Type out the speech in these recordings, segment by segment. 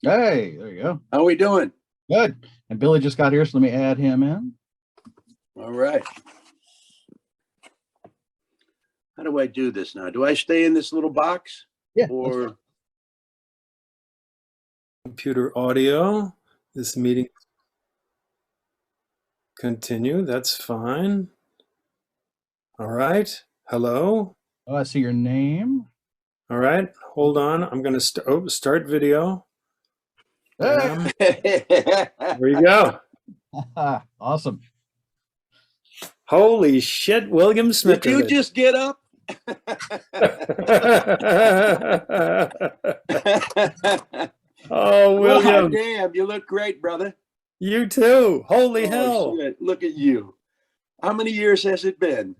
Hey, there you go. How are we doing? Good. And Billy just got here, so let me add him in. All right. How do I do this now? Do I stay in this little box? Yeah. Or Computer audio. This meeting continue. That's fine. All right. Hello. Oh, I see your name. All right. Hold on. I'm going to start video. Hey. There you go. Awesome. Holy shit, William Smitrovich. did you just get up? Oh, William. God damn, you look great, brother. You too. Holy hell. Shit. Look at you. How many years has it been?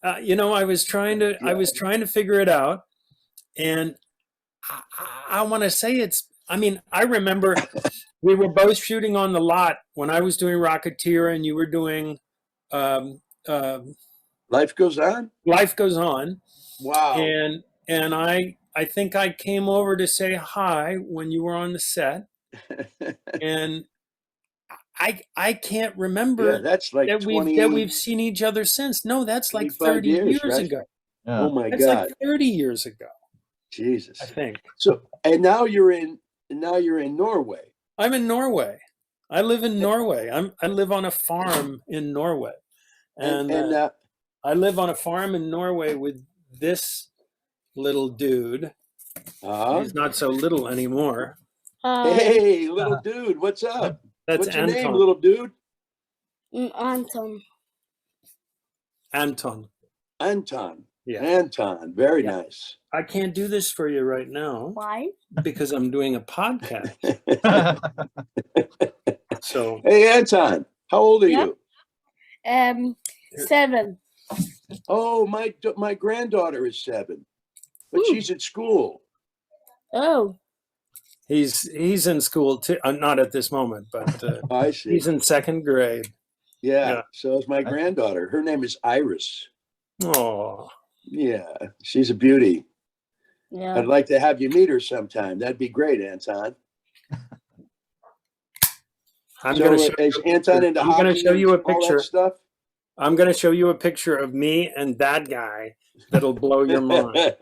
I was trying to figure it out, and I want to say I remember we were both shooting on the lot when I was doing Rocketeer and you were doing Life Goes On? Life Goes On. Wow. And I think I came over to say hi when you were on the set. And I can't remember that's like that we've seen each other since. No, that's like 30 years right? ago. Yeah. Oh my that's God. like 30 years ago. Jesus. I think. So and now you're in Norway. I'm in Norway. I live in Norway. I live on a farm in Norway. And I live on a farm in Norway with this little dude. He's not so little anymore. Hey, little dude, what's up? That's What's your Anton. name, little dude? Anton. Anton. Yeah. Anton. Very nice. I can't do this for you right now. Why? Because I'm doing a podcast. So. Hey, Anton, how old are you? 7. Oh, my granddaughter is 7, but she's at school. Oh. He's in school too. Not at this moment, but I see. He's in 2nd grade. Yeah. So is my granddaughter. Her name is Iris. Oh. Yeah, she's a beauty. Yeah. I'd like to have you meet her sometime. That'd be great, Anton. I'm going to show you a picture. Stuff. I'm going to show you a picture of me and that guy that'll blow your mind. All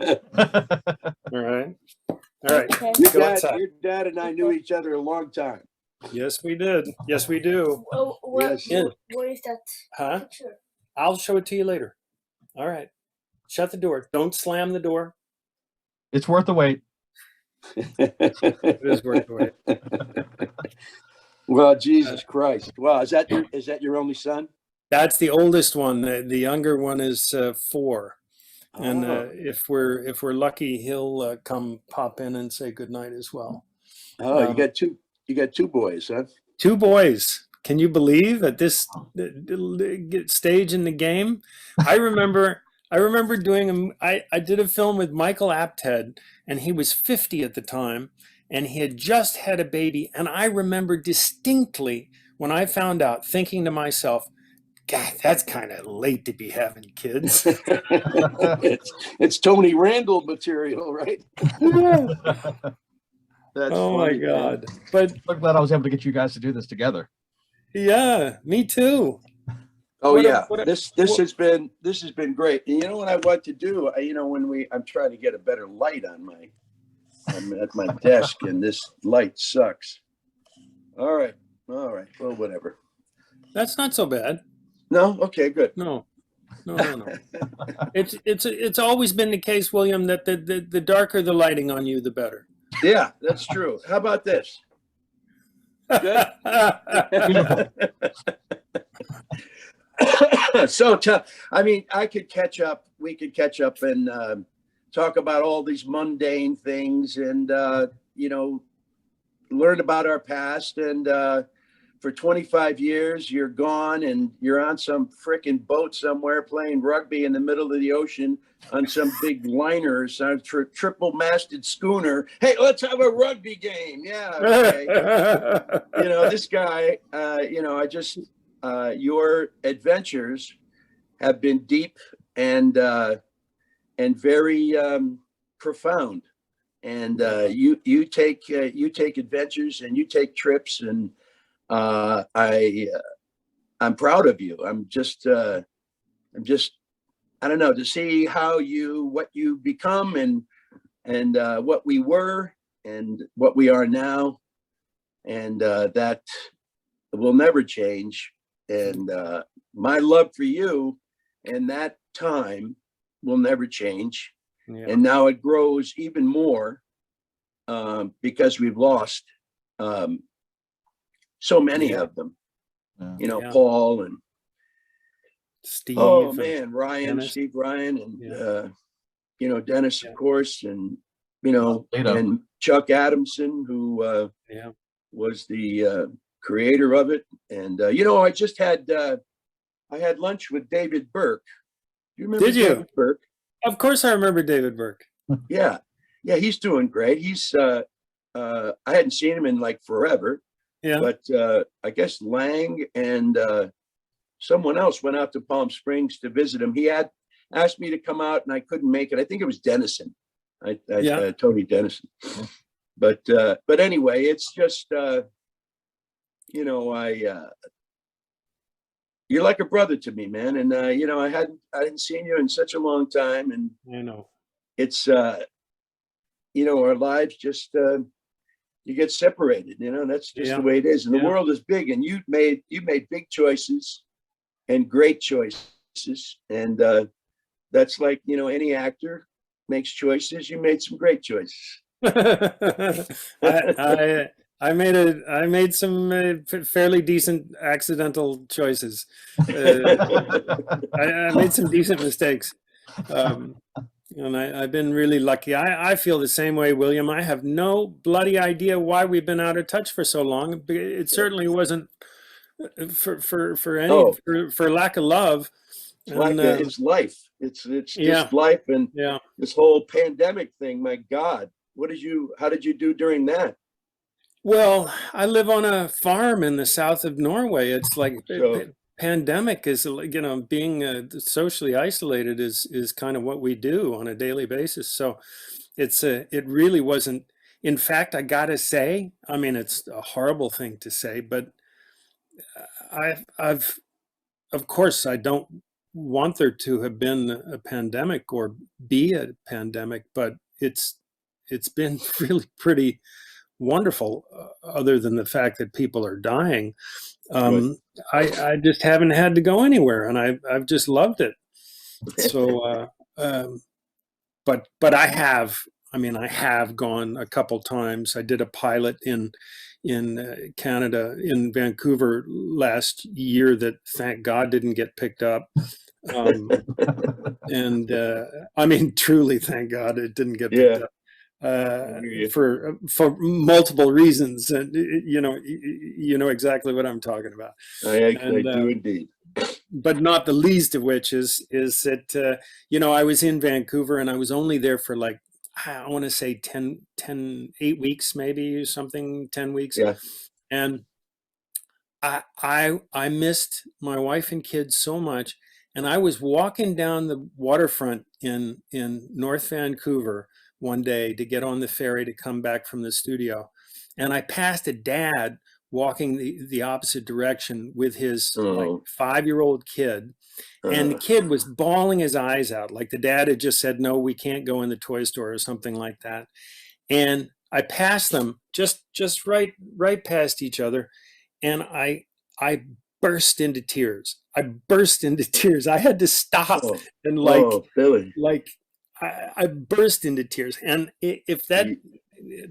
right. All right. Okay. Your dad and I knew each other a long time. Yes, we did. Yes, we do. Oh, what is that Huh? picture? I'll show it to you later. All right. Shut the door. Don't slam the door. It's worth the wait. It is worth the wait. Well, Jesus Christ. Wow, is that your only son? That's the oldest one. The younger one is 4. And if we're lucky, he'll come pop in and say goodnight as well. Oh, you got two boys, huh? 2 boys. Can you believe at this stage in the game? I remember doing I did a film with Michael Apted, and he was 50 at the time, and he had just had a baby. And I remember distinctly when I found out, thinking to myself, God, that's kind of late to be having kids. it's Tony Randall material, right? That's oh funny, my God. Man. But I'm glad I was able to get you guys to do this together. Yeah, me too. Oh this has been great. And you know what I want to do? I'm trying to get a better light I'm at my desk, and this light sucks. All right. Well, whatever. That's not so bad. No? Okay, good. No. It's always been the case, William, that the darker the lighting on you, the better. Yeah, that's true. How about this? Good. So, I could catch up. We could catch up and talk about all these mundane things, and learn about our past. And for 25 years, you're gone, and you're on some frickin' boat somewhere playing rugby in the middle of the ocean on some big liner, some triple-masted schooner. Hey, let's have a rugby game. Yeah. Okay. This guy. Your adventures have been deep and very profound. and you take adventures and you take trips, and I'm proud of you. I'm just I don't know, to see what you become, and what we were and what we are now, and that will never change. And my love for you and that time will never change. Yeah. And now it grows even more because we've lost so many of them. Yeah. Paul and Steve. oh man, Ryan, Dennis. Steve Ryan, and Dennis, of course, and Later. and Chuck Adamson, who was the creator of it. And I just had I had lunch with David Burke. Do you remember Did you? David Burke? Of course, I remember David Burke. Yeah, he's doing great. He's I hadn't seen him in like forever, Yeah. but I guess Lang and someone else went out to Palm Springs to visit him. He had asked me to come out, and I couldn't make it. I think it was Dennison, Tony Dennison. But anyway, it's just you're like a brother to me, man. And I hadn't seen you in such a long time, and I know. it's our lives just you get separated. That's just the way it is. And the world is big, and you made big choices and great choices, and that's like any actor makes choices. You made some great choices. I made some fairly decent accidental choices. I made some decent mistakes, and I've been really lucky. I feel the same way, William. I have no bloody idea why we've been out of touch for so long. It certainly wasn't for lack of love. It's life. It's just life, and this whole pandemic thing. My God, how did you do during that? Well, I live on a farm in the south of Norway. It's like pandemic is, being socially isolated is kind of what we do on a daily basis. So it really wasn't. In fact, I gotta say, I mean, it's a horrible thing to say, but I've of course, I don't want there to have been a pandemic or be a pandemic, but it's been really pretty wonderful, other than the fact that people are dying. I just haven't had to go anywhere, and I've just loved it. So, but I have gone a couple times. I did a pilot in Canada, in Vancouver last year that, thank God, didn't get picked up. And I mean, truly, thank God it didn't get picked up. For multiple reasons, and you know exactly what I'm talking about. I do indeed. But not the least of which is that I was in Vancouver, and I was only there for like, I want to say 8 weeks, maybe, or something, 10 weeks. Yeah. And I missed my wife and kids so much. And I was walking down the waterfront in North Vancouver one day to get on the ferry to come back from the studio. And I passed a dad walking the opposite direction with his like 5-year-old kid. And the kid was bawling his eyes out. Like the dad had just said, no, we can't go in the toy store or something like that. And I passed them just right past each other. And I burst into tears. I had to stop and I burst into tears. And if that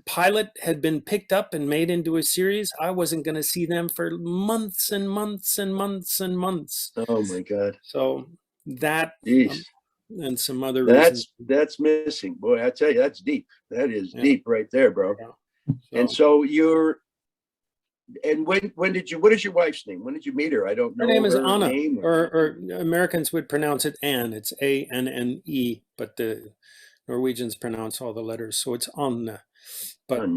pilot had been picked up and made into a series, I wasn't going to see them for months and months and months and months. Oh my God. So that and some other reasons. That's missing. Boy, I tell you, that's deep. That is deep right there, bro. Yeah. And so what is your wife's name? When did you meet her? I don't know. Her name is Anna, or Americans would pronounce it Anne. It's Anne, but the Norwegians pronounce all the letters, so it's Anna. But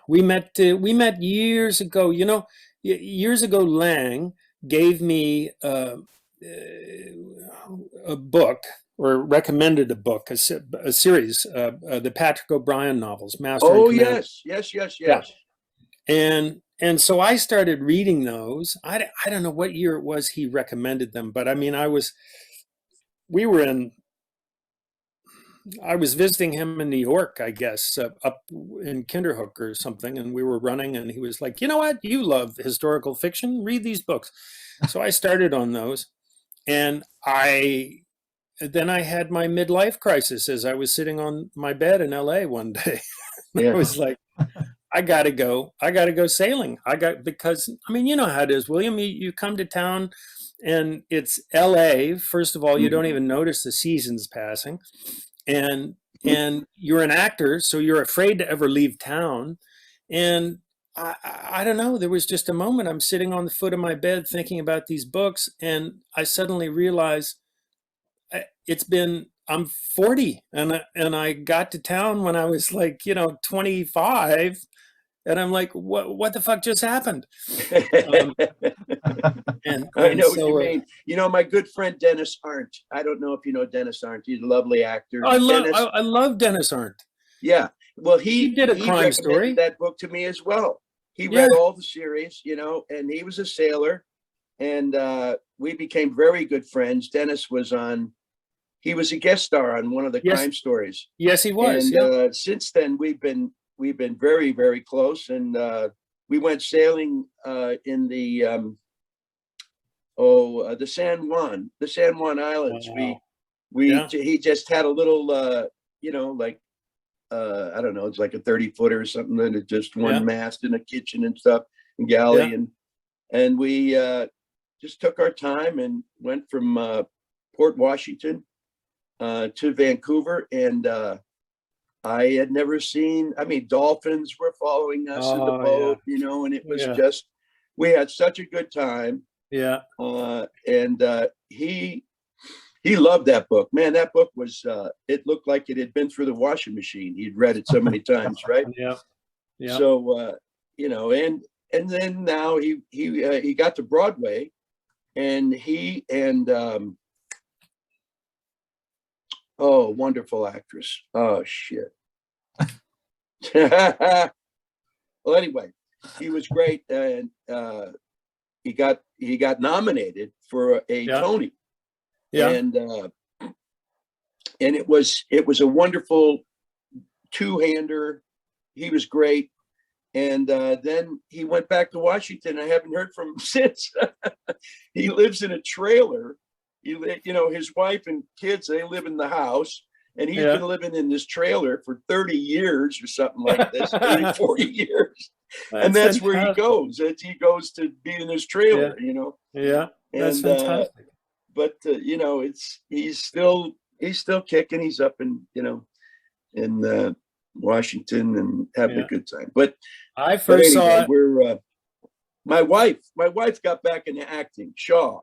we met years ago. Years ago, Lang gave me a book or recommended a book, a series, the Patrick O'Brien novels, Master and Oh, Commander. yes. And so I started reading those. I don't know what year it was he recommended them, but I mean, I was visiting him in New York, I guess, up in Kinderhook or something, and we were running, and he was like, you know what, you love historical fiction, read these books. So I started on those, and then I had my midlife crisis as I was sitting on my bed in LA one day. I was like, I gotta go sailing. Because I mean, you know how it is, William. You come to town and it's LA. First of all, you don't even notice the seasons passing. And you're an actor, so you're afraid to ever leave town. And I don't know, there was just a moment I'm sitting on the foot of my bed thinking about these books, and I suddenly realized I'm 40, and I got to town when I was like, 25, and I'm like, what the fuck just happened? I know what you mean. My good friend Dennis Arndt. I don't know if you know Dennis Arndt. He's a lovely actor. I love Dennis Arndt. Yeah. Well, he did a crime story. That book to me as well. He read all the series, and he was a sailor, and we became very good friends. Dennis he was a guest star on one of the crime stories. Yes, he was. And since then we've been very, very close, and we went sailing in the San Juan Islands. Wow. He just had a little I don't know, it's like a 30-footer or something, and just one mast and a kitchen and stuff and galley, and we just took our time and went from Port Washington to Vancouver, and I had never seen, dolphins were following us in the boat, and it was just, we had such a good time. Yeah. And he loved that book. Man, that book was, it looked like it had been through the washing machine. He'd read it so many times, right? Yeah. So, and then now he got to Broadway, and wonderful actress. Oh, shit. Well, anyway, he was great, and he got nominated for a Tony. Yeah. And it was a wonderful two-hander. He was great. And then he went back to Washington. I haven't heard from him since. He lives in a trailer. His wife and kids, they live in the house, and he's been living in this trailer for 30 years or something like this, 30, 40 years. And that's fantastic. Where he goes. He goes to be in his trailer, Yeah, that's fantastic. But he's still kicking. He's up in Washington and having a good time. But I first saw my wife got back into acting. Shaw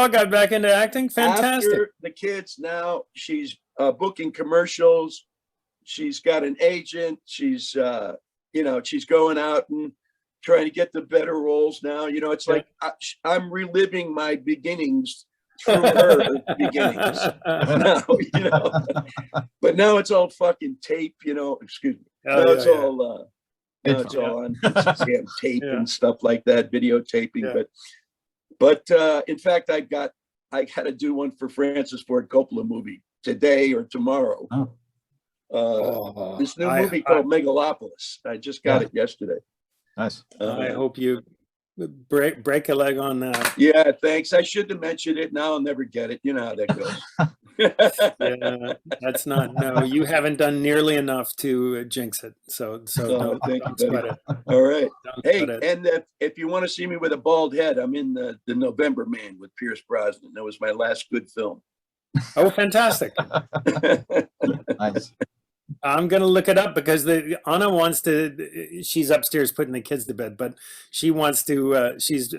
got back into acting. Fantastic. After the kids, now she's booking commercials. She's got an agent. She's she's going out and trying to get the better roles now. It's like I'm reliving my beginnings through her beginnings. Now, but now it's all fucking tape. Excuse me. It's all on tape and stuff like that, videotaping. Yeah. But in fact, I got to do one for Francis Ford Coppola movie today or tomorrow. This new movie called Megalopolis. I just got it yesterday. Nice. I hope you break a leg on that. Yeah, thanks. I shouldn't have mentioned it. Now I'll never get it. You know how that goes. That's not. No, you haven't done nearly enough to jinx it. So don't sweat it. All right. Hey, and if you want to see me with a bald head, I'm in the November Man with Pierce Brosnan. That was my last good film. Oh, fantastic! Nice. I'm going to look it up because Anna wants to, she's upstairs putting the kids to bed, but she wants to, she's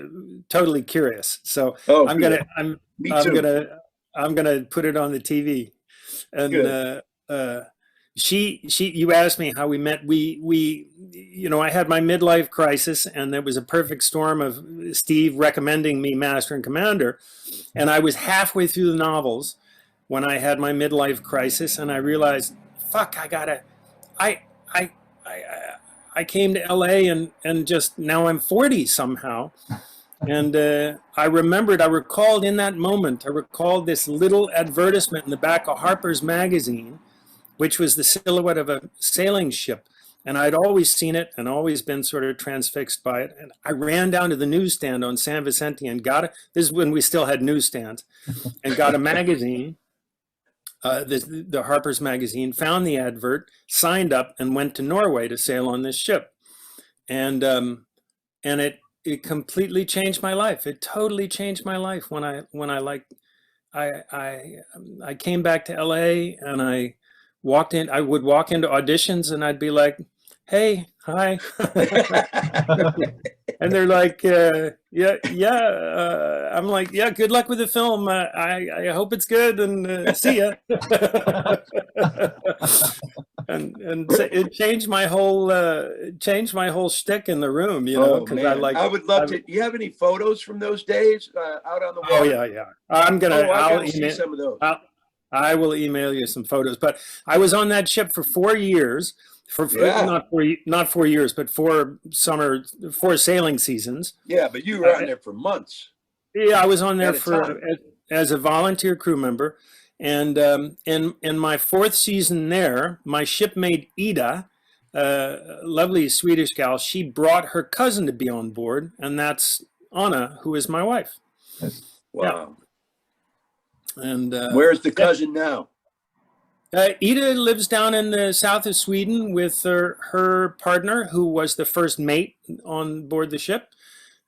totally curious. So I'm going to put it on the TV. And you asked me how we met. I had my midlife crisis, and there was a perfect storm of Steve recommending me Master and Commander. And I was halfway through the novels when I had my midlife crisis, and I realized, fuck, I came to LA and just now I'm 40 somehow. And I recalled in that moment, I recalled this little advertisement in the back of Harper's Magazine, which was the silhouette of a sailing ship. And I'd always seen it and always been sort of transfixed by it. And I ran down to the newsstand on San Vicente and got it. This is when we still had newsstands, and got a magazine, the Harper's Magazine, found the advert, signed up, and went to Norway to sail on this ship. And it completely changed my life. It totally changed my life when I came back to LA, and I would walk into auditions and I'd be like, hey, hi. And they're like, yeah. I'm like, yeah, good luck with the film. I hope it's good, and see ya. and so it changed my whole shtick in the room, because I would love to. Do you have any photos from those days out on the water? Oh yeah. I'll see email some of those. I will email you some photos. But I was on that ship for 4 years, not 4 years, but 4 sailing seasons. Yeah, but you were on there for months. Yeah, I was on there as a volunteer crew member. And in my 4th season there, my shipmate Ida, lovely Swedish gal, she brought her cousin to be on board, and that's Anna, who is my wife. Wow. Yeah. And where's the cousin now? Ida lives down in the south of Sweden with her partner, who was the first mate on board the ship.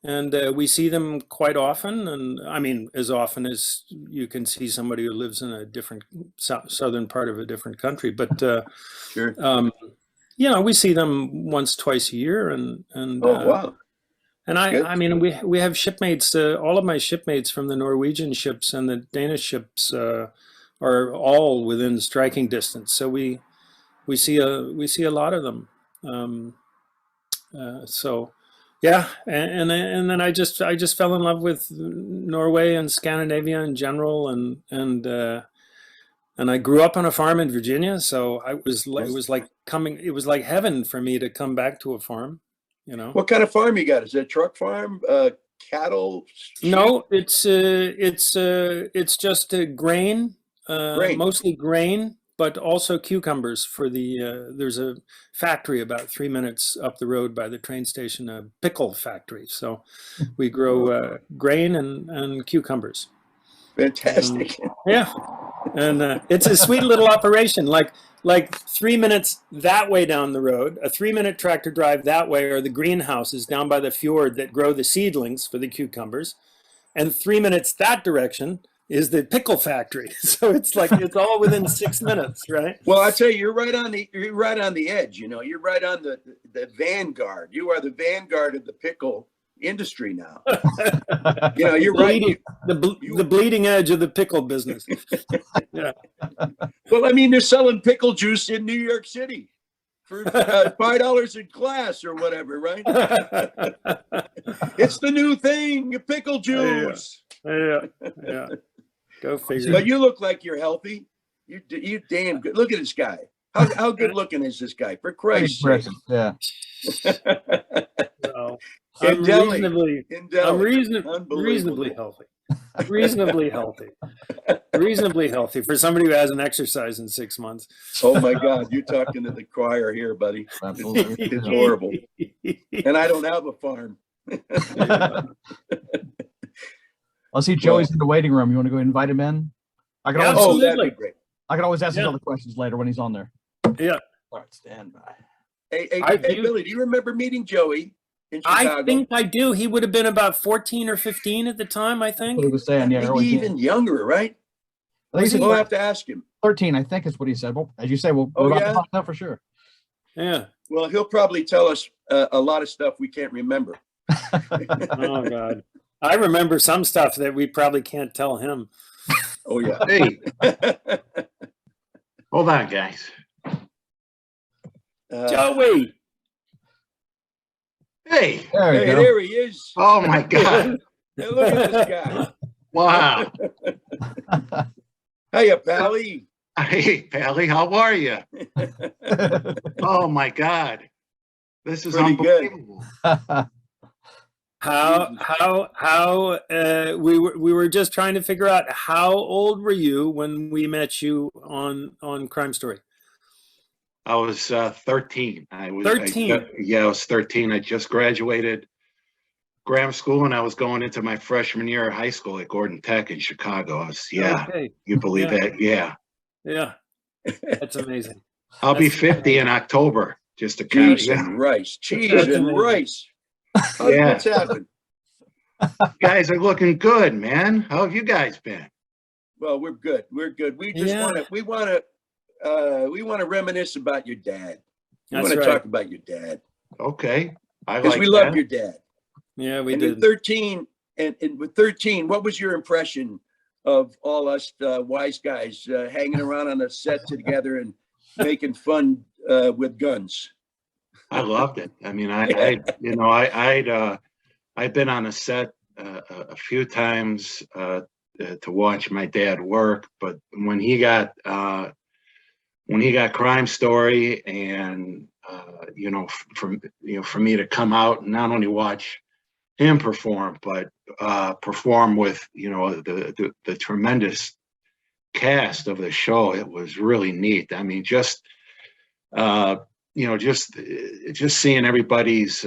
And we see them quite often. And I mean, as often as you can see somebody who lives in a different southern part of a different country. But, sure. We see them once, twice a year. And oh, wow. And I mean, we have shipmates. All of my shipmates from the Norwegian ships and the Danish ships are all within striking distance. So we see a lot of them. So yeah, and then I just fell in love with Norway and Scandinavia in general, and I grew up on a farm in Virginia. So it was like heaven for me to come back to a farm. What kind of farm you got? Is it a truck farm? Cattle? Sheep? No, it's just grain, mostly grain, but also cucumbers for there's a factory about 3 minutes up the road by the train station, a pickle factory. So we grow grain and cucumbers. Fantastic. Yeah. And it's a sweet little operation, like 3 minutes that way down the road, a 3-minute tractor drive that way are the greenhouses down by the fjord that grow the seedlings for the cucumbers. And 3 minutes that direction is the pickle factory. So it's all within 6 minutes, right? Well, I tell you, you're right on the edge. You're right on the vanguard. You are the vanguard of the pickle industry now. You're right. The bleeding edge of the pickle business. Yeah. Well, I mean, they're selling pickle juice in New York City for $5 in glass or whatever, right? It's the new thing, pickle juice. Yeah. Go figure. But you look like you're healthy. You damn good. Look at this guy. How good looking is this guy? For Christ's sake. Yeah. No. I'm reasonably healthy. Reasonably healthy for somebody who hasn't exercised in 6 months. Oh my God, you're talking to the choir here, buddy. It's horrible. And I don't have a farm. I'll see Joey's in the waiting room. You want to go invite him in? I can always, that'd be great. I can always ask him other questions later when he's on there. Yeah. All right, stand by. Hey, Billy, do you remember meeting Joey in Chicago? I think I do. He would have been about 14 or 15 at the time, I think. What he was saying, yeah. Maybe even younger, right? We'll have to ask him. 13, I think is what he said. Well, as you say, we're about to find out for sure. Yeah. Well, he'll probably tell us a lot of stuff we can't remember. Oh, God. I remember some stuff that we probably can't tell him. Oh, yeah. Hey. Hold on, guys. Joey. Hey, There you Hey, go. there he is. oh my God. Hey, look at this guy. Wow. Hiya, Pally. Hey, Pally, how are you? Oh my God. This is Pretty good. unbelievable. We were just trying to figure out how old were you when we met you on Crime Story? I was 13. I was 13. I was 13. I just graduated grammar school and I was going into my freshman year of high school at Gordon Tech in Chicago. Okay. You believe that? Yeah. Yeah. That's amazing. I'll be That's 50 in October, just to count. Cheese Yeah. and rice. Cheese That's and amazing. rice. Yeah. What's happened? You guys are looking good, man. How have you guys been? Well, we're good. We're good. We just Yeah. we want to reminisce about your dad. We That's want to right. talk about your dad Okay. I because like we love that. your dad. Yeah, we And did. with 13, and with 13, what was your impression of all us wise guys hanging around on a set together and making fun with guns? I loved it. I mean, I've been on a set a few times to watch my dad work, but when he got Crime Story, and for me to come out and not only watch him perform, but perform with the tremendous cast of the show, it was really neat. I mean, just seeing everybody's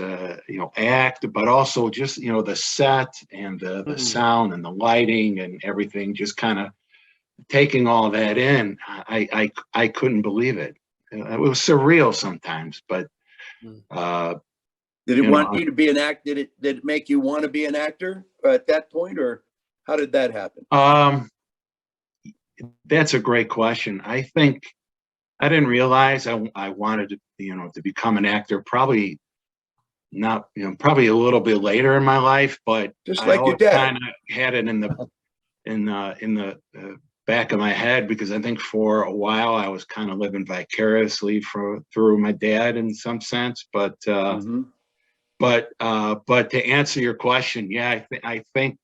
act, but also just the set and the sound and the lighting and everything, just kind of taking all that in. I couldn't believe it. It was surreal sometimes, but did it want you to be an actor? Did it make you want to be an actor at that point, or how did that happen? That's a great question. I think I didn't realize I wanted to, to become an actor. Probably not, probably a little bit later in my life, but Just I like your always dad. kind of had it in the back of my head, because I think for a while I was kind of living vicariously through my dad in some sense. But but to answer your question, yeah, I think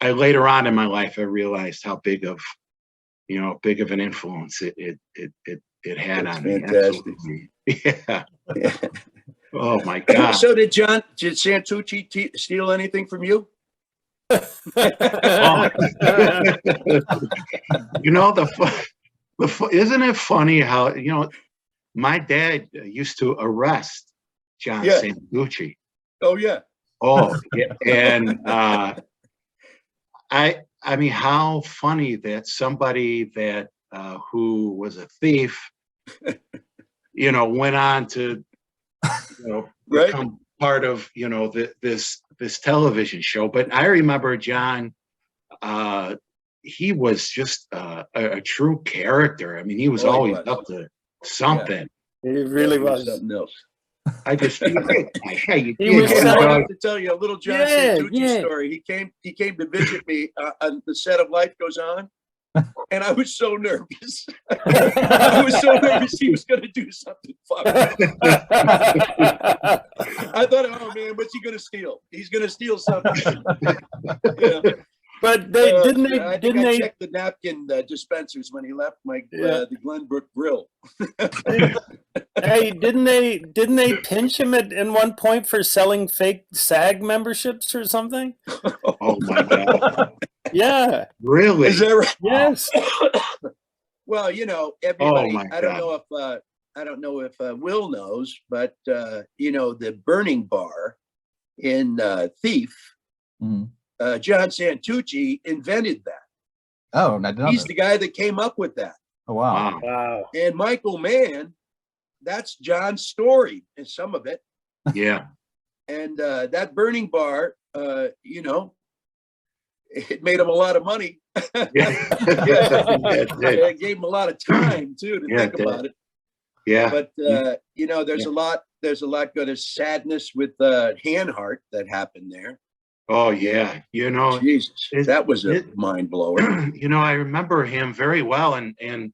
later on in my life I realized how big of an influence it had That's on fantastic. me. Absolutely. Yeah. Oh my God. So did Santucci steal anything from you? Oh. Isn't it funny how my dad used to arrest John Santucci. Oh yeah. Oh yeah. And I mean, how funny that somebody that who was a thief, went on to become part of this television show. But I remember John. He was just a true character. I mean, he was always up to something. Yeah. He really was something else. I just I have to tell you a little John Santucci story. He came to visit me on the set of Life Goes On, and I was so nervous. I was so nervous he was going to do something funny. I thought, oh man, what's he going to steal? He's going to steal something. But they I checked the napkin dispensers when he left the Glenbrook Grill. Hey, didn't they pinch him in one point for selling fake SAG memberships or something? Oh my God! Yeah, really? Is that right? Yes. Well, everybody. I don't know if Will knows, but the Burning Bar in Thief. John Santucci invented that. Oh, he's the guy that came up with that. Oh, wow. Wow. And Michael Mann, that's John's story, and some of it. Yeah. And that Burning Bar, it made him a lot of money. It gave him a lot of time too to think about it. Yeah. But there's a lot good of sadness with Hanhart that happened there. Oh yeah, Jesus, that was a mind blower. I remember him very well, and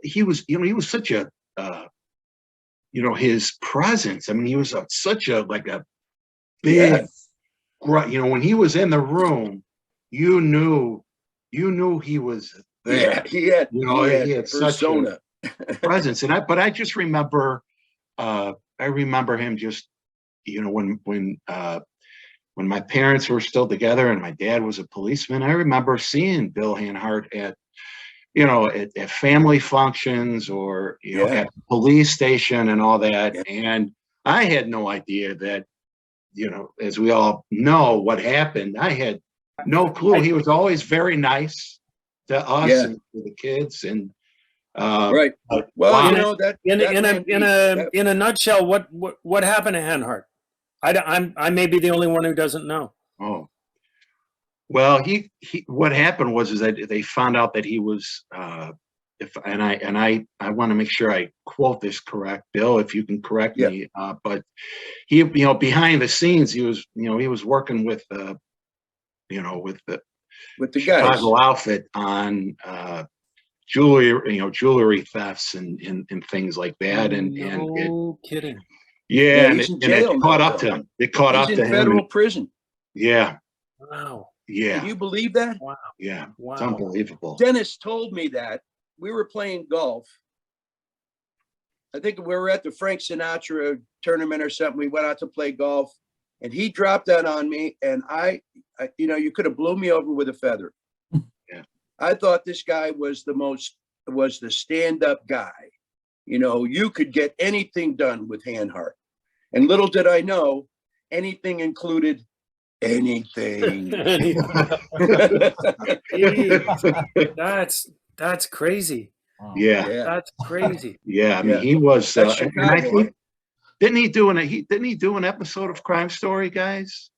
he was such a, his presence. I mean, he was such a big, when he was in the room, you knew he was there. Yeah, he had he had such a presence. But I just remember, I remember him just, when my parents were still together and my dad was a policeman, I remember seeing Bill Hanhart at family functions or, at the police station and all that. Yeah. And I had no idea that, as we all know what happened, I had no clue. He was always very nice to us and to the kids. And right. Well, in a nutshell, what happened to Hanhart? I may be the only one who doesn't know. Oh, well, he what happened was that they found out that he was I want to make sure I quote this correct, Bill, if you can correct me. But he, behind the scenes, he was working with the guys. Chicago outfit on jewelry thefts and things like that. No kidding. Yeah, he's in jail it caught now, up to him. It caught up to him. He's in federal prison. Yeah. Wow. Yeah. Can you believe that? Wow. Yeah. Wow. It's unbelievable. Dennis told me that we were playing golf. I think we were at the Frank Sinatra tournament or something. We went out to play golf, and he dropped that on me, and I you could have blew me over with a feather. Yeah. I thought this guy was the stand-up guy. You could get anything done with Hanhart. And little did I know, anything included anything. That's crazy. Wow. Yeah. That's crazy. Yeah. I mean, he was, That's and I Chicago. think, didn't he do an episode of Crime Story, guys?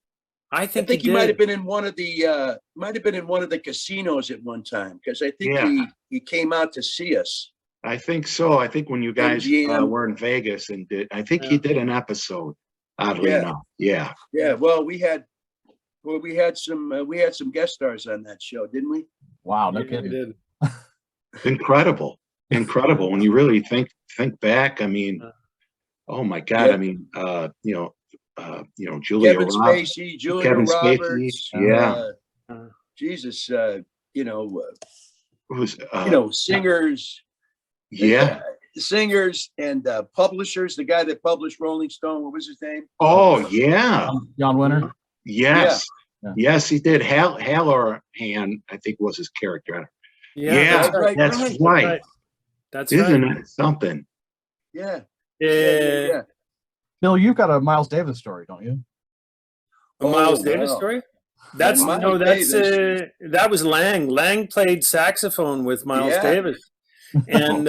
I I think think he did. might have been in one of the casinos at one time, because I think he came out to see us. I think so. I think when you guys were in Vegas and I think he did an episode, oddly enough. Yeah. Yeah. Well, we had some guest stars on that show, didn't we? Wow, no Yeah, kidding. we did. Incredible when you really think back. I mean, oh my God. Yeah. I mean, Julia Kevin Roberts, Spacey, Julia Kevin Spacey, Roberts. yeah. Jesus. Who's Singers. yeah. Singers and publishers. The guy that published Rolling Stone. What was his name? Oh yeah. John Winter. Yes. Yeah. Yes, he did. Halloran, I think, was his character. Yeah, That's right. That's Isn't right. it something? Yeah. Yeah. Bill, you've got a Miles Davis story, don't you? A Miles Oh, Davis wow. story? Miles That was Lang. Lang played saxophone with Miles Yeah. Davis. And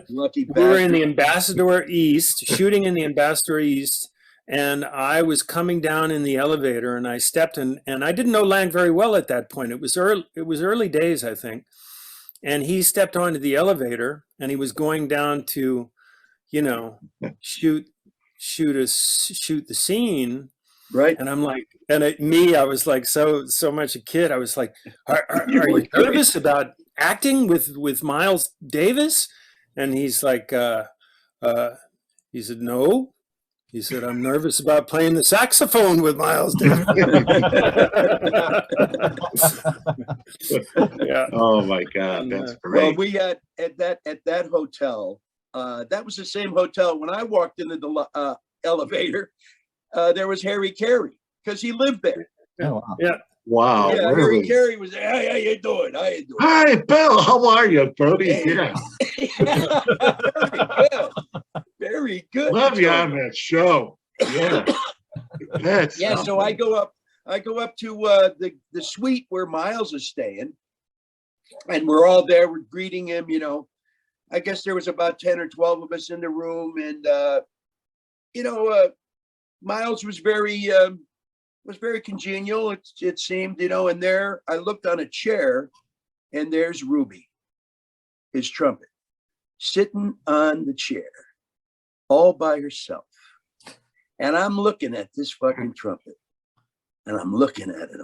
Lucky we were in bastard. the Ambassador East, shooting in the Ambassador East, and I was coming down in the elevator, and I stepped in, and I didn't know Lang very well at that point. It was early days, I think. And he stepped onto the elevator, and he was going down to, shoot the scene. Right. And I'm like, I was like so much a kid. I was like, are you nervous about acting with Miles Davis? And he's like, he said, no. He said, I'm nervous about playing the saxophone with Miles Davis. Yeah. Oh my God, that's great. Well, we had at that hotel. That was the same hotel when I walked into the elevator. There was Harry Carey because he lived there. Oh, wow. Yeah. Wow, Yeah, really? Harry Carey was there. Hey, how you doing? How you doing? Hi, Bill. How are you, buddy? Hey. Yeah, Very good. Very good. love you on that show. Yeah, that's Yeah. So I something. go up to the suite where Miles is staying, and we're all there. We're greeting him. I guess there was about 10 or 12 of us in the room, and Miles was very congenial. It seemed, and there I looked on a chair, and there's Ruby, his trumpet, sitting on the chair, all by herself. And I'm looking at this fucking trumpet, and I'm looking at it,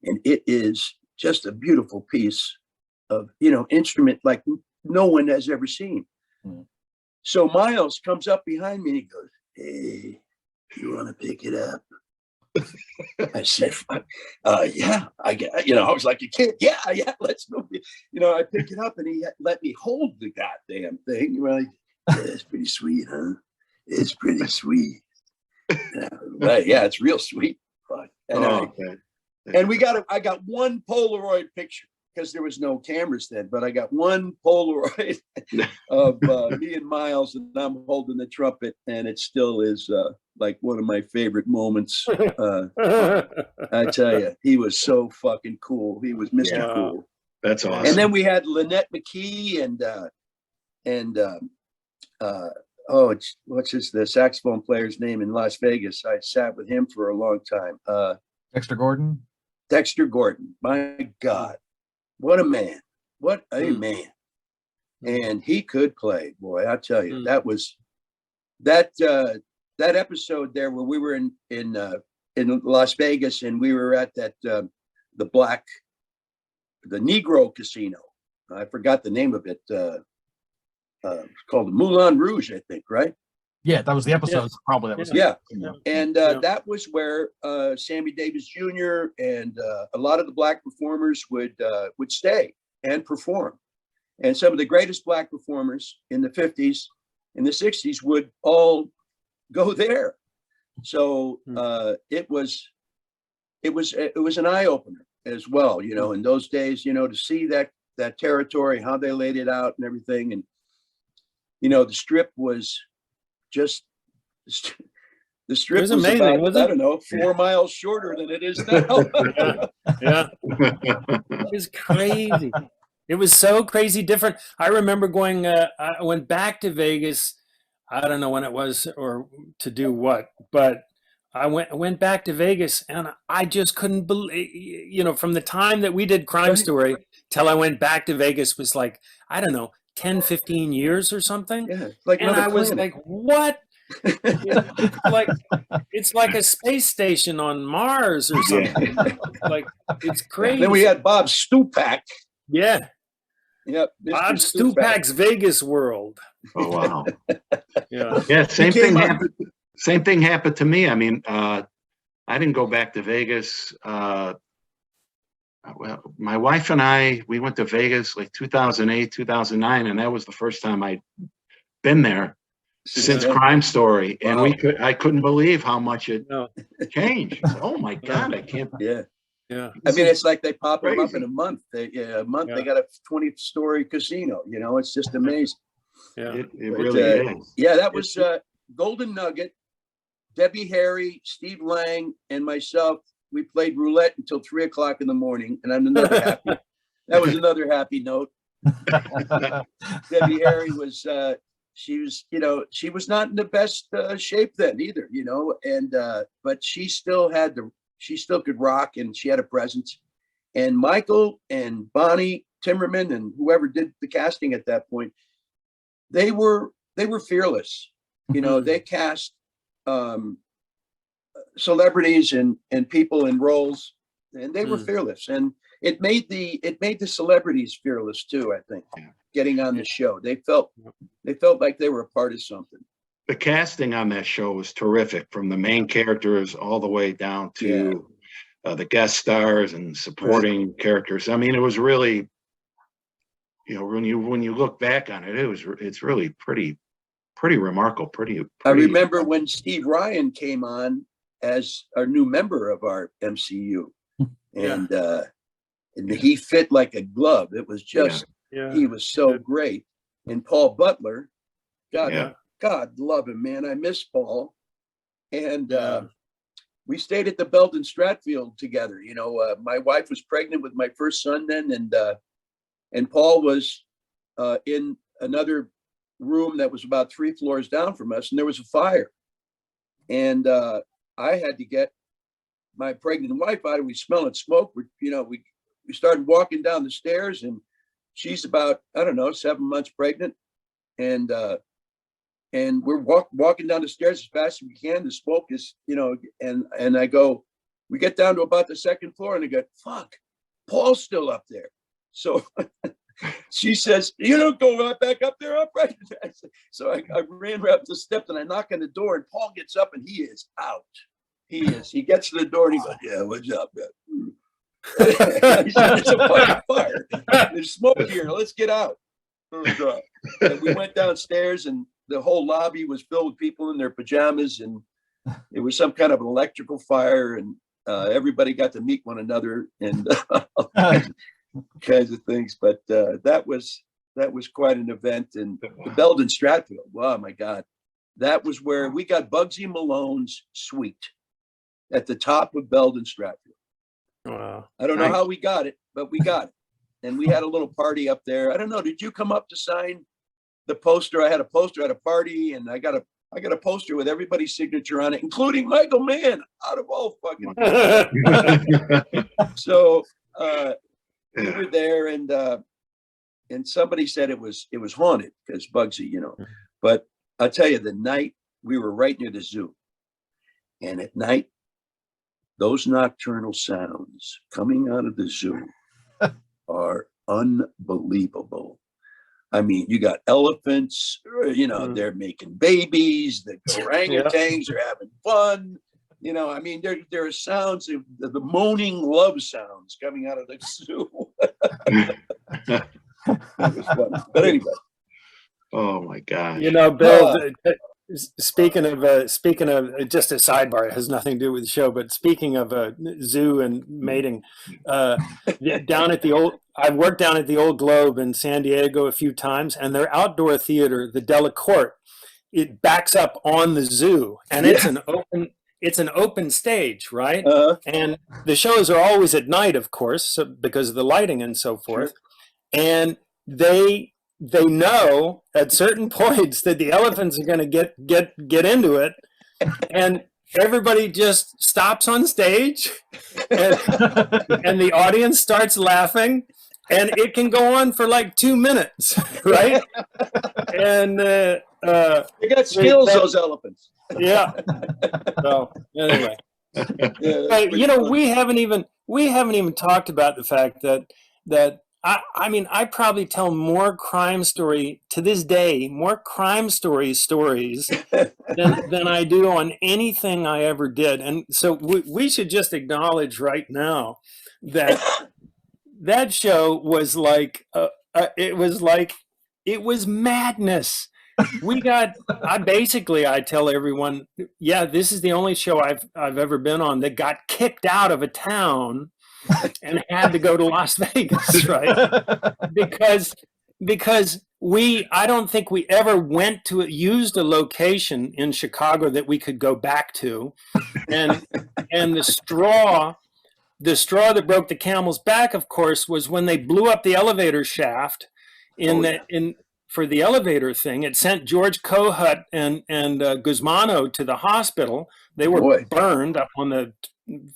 and it is just a beautiful piece instrument like no one has ever seen. Mm. So Miles comes up behind me and he goes, "Hey, you want to pick it up?" I said, "Yeah, I get." I was like a kid. Yeah, let's go. I pick it up and he let me hold the goddamn thing. Like, yeah, it's pretty sweet, huh? It's pretty sweet. But yeah, it's real sweet. And I got one Polaroid picture because there was no cameras then, but I got one Polaroid of me and Miles, and I'm holding the trumpet, and it still is like one of my favorite moments. I tell you, he was so fucking cool. He was Mr. Cool. That's awesome. And then we had Lynette McKee what's the saxophone player's name in Las Vegas? I sat with him for a long time. Dexter Gordon. Dexter Gordon. My God, what a man! What a man! And he could play, boy. I tell you, that was that episode there where we were in Las Vegas, and we were at that the Negro Casino. I forgot the name of it. It's called the Moulin Rouge, I think, right? Yeah, that was the episode. Probably that was. Yeah. And that was where Sammy Davis Jr. and a lot of the black performers would stay and perform. And some of the greatest black performers in the 50s and the 60s would all go there. So it was an eye opener as well, in those days, to see that territory, how they laid it out and everything. And, the strip was just, the strip was amazing, about, wasn't it? I don't know, 4 miles shorter than it is now. Yeah. It was crazy. It was so crazy different. I remember going, I went back to Vegas. I don't know when it was or to do what, but I went back to Vegas and I just couldn't believe, from the time that we did Crime Story till I went back to Vegas was like, I don't know, 10, 15 years or something. Yeah, like and I was like, what? It's like a space station on Mars or something. Like, it's crazy. Then we had Bob Stupak. Yeah. Yep. Bob Stupak's Vegas World. Oh, wow. Yeah. Yeah. Same thing happened. Same thing happened to me. I mean, I didn't go back to Vegas. Well, my wife and we went to Vegas like 2008, 2009, and that was the first time I'd been there since Crime Story. And I couldn't believe how much it changed. Oh my God, I can't. Yeah. Yeah. I mean, it's like they pop them up Crazy. in a month. They got a 20-story casino. It's just amazing. Yeah. It really is. Yeah, that was Golden Nugget, Debbie Harry, Steve Lang, and myself. We played roulette until 3 o'clock in the morning, and I'm another happy. That was another happy note. Debbie Harry was she was not in the best shape then either, and but she still could rock, and she had a presence. And Michael and Bonnie Timmerman and whoever did the casting at that point, they were fearless. They cast celebrities and people in roles, and they were fearless, and it made the celebrities fearless too. I think getting on the show, they felt like they were a part of something. The casting on that show was terrific, from the main characters all the way down to the guest stars and supporting characters. I mean, it was really, when you look back on it, it's really pretty remarkable. I remember when Steve Ryan came on as our new member of our MCU, and he fit like a glove. It was just, he was so great. And Paul Butler, God love him, man. I miss Paul. And we stayed at the Belden Stratfield together. My wife was pregnant with my first son then, and Paul was in another room that was about 3 floors down from us, and there was a fire. And I had to get my pregnant wife out, and we smelling smoke. We started walking down the stairs, and she's about, I don't know, 7 months pregnant. And we're walking down the stairs as fast as we can. The smoke is, and I go, we get down to about the 2nd floor, and I go, fuck, Paul's still up there. So she says, you don't go right back up there, up right. So I ran right up the steps and I knock on the door and Paul gets up and he is out. He gets to the door and he goes, yeah, what's up, man? He said, it's a fucking fire. There's smoke here. Let's get out. And we went downstairs and the whole lobby was filled with people in their pajamas and it was some kind of an electrical fire and everybody got to meet one another and kinds of things. But that was quite an event. And the Belden Stratfield, oh my God. That was where we got Bugsy Malone's suite at the top of Belden Stratfield. Wow. I don't know how we got it, but we got it. And we had a little party up there. I don't know. Did you come up to sign the poster? I had a poster at a party and I got a poster with everybody's signature on it, including Michael Mann, out of all fucking. So we were there and somebody said it was haunted because Bugsy, you know. But I'll tell you, the night we were right near the zoo. And at night, those nocturnal sounds coming out of the zoo are unbelievable. I mean, you got elephants, you know, they're making babies, the orangutans are having fun. You know, I mean, there are sounds of the moaning love sounds coming out of the zoo. It was fun. But anyway. Oh my gosh. You know, Bill, speaking of just a sidebar, it has nothing to do with the show, but speaking of zoo and mating, I've worked down at the Old Globe in San Diego a few times, and their outdoor theater, the Delacorte, it backs up on the zoo, and it's an open stage, right? And the shows are always at night, of course, because of the lighting and so forth. Sure. And they know at certain points that the elephants are going to get into it, and everybody just stops on stage, and the audience starts laughing, and it can go on for like 2 minutes, right? And they got skills, those elephants. Yeah. So anyway, but you know, we haven't even talked about the fact that. I mean, I probably tell more crime stories than I do on anything I ever did. And so we should just acknowledge right now that show was like, it was madness. I tell everyone, yeah, this is the only show I've ever been on that got kicked out of a town and had to go to Las Vegas, right? Because I don't think we ever used a location in Chicago that we could go back to, and the straw that broke the camel's back, of course, was when they blew up the elevator shaft for the elevator thing. It sent George Kohut and Guzmano to the hospital. They were burned up on the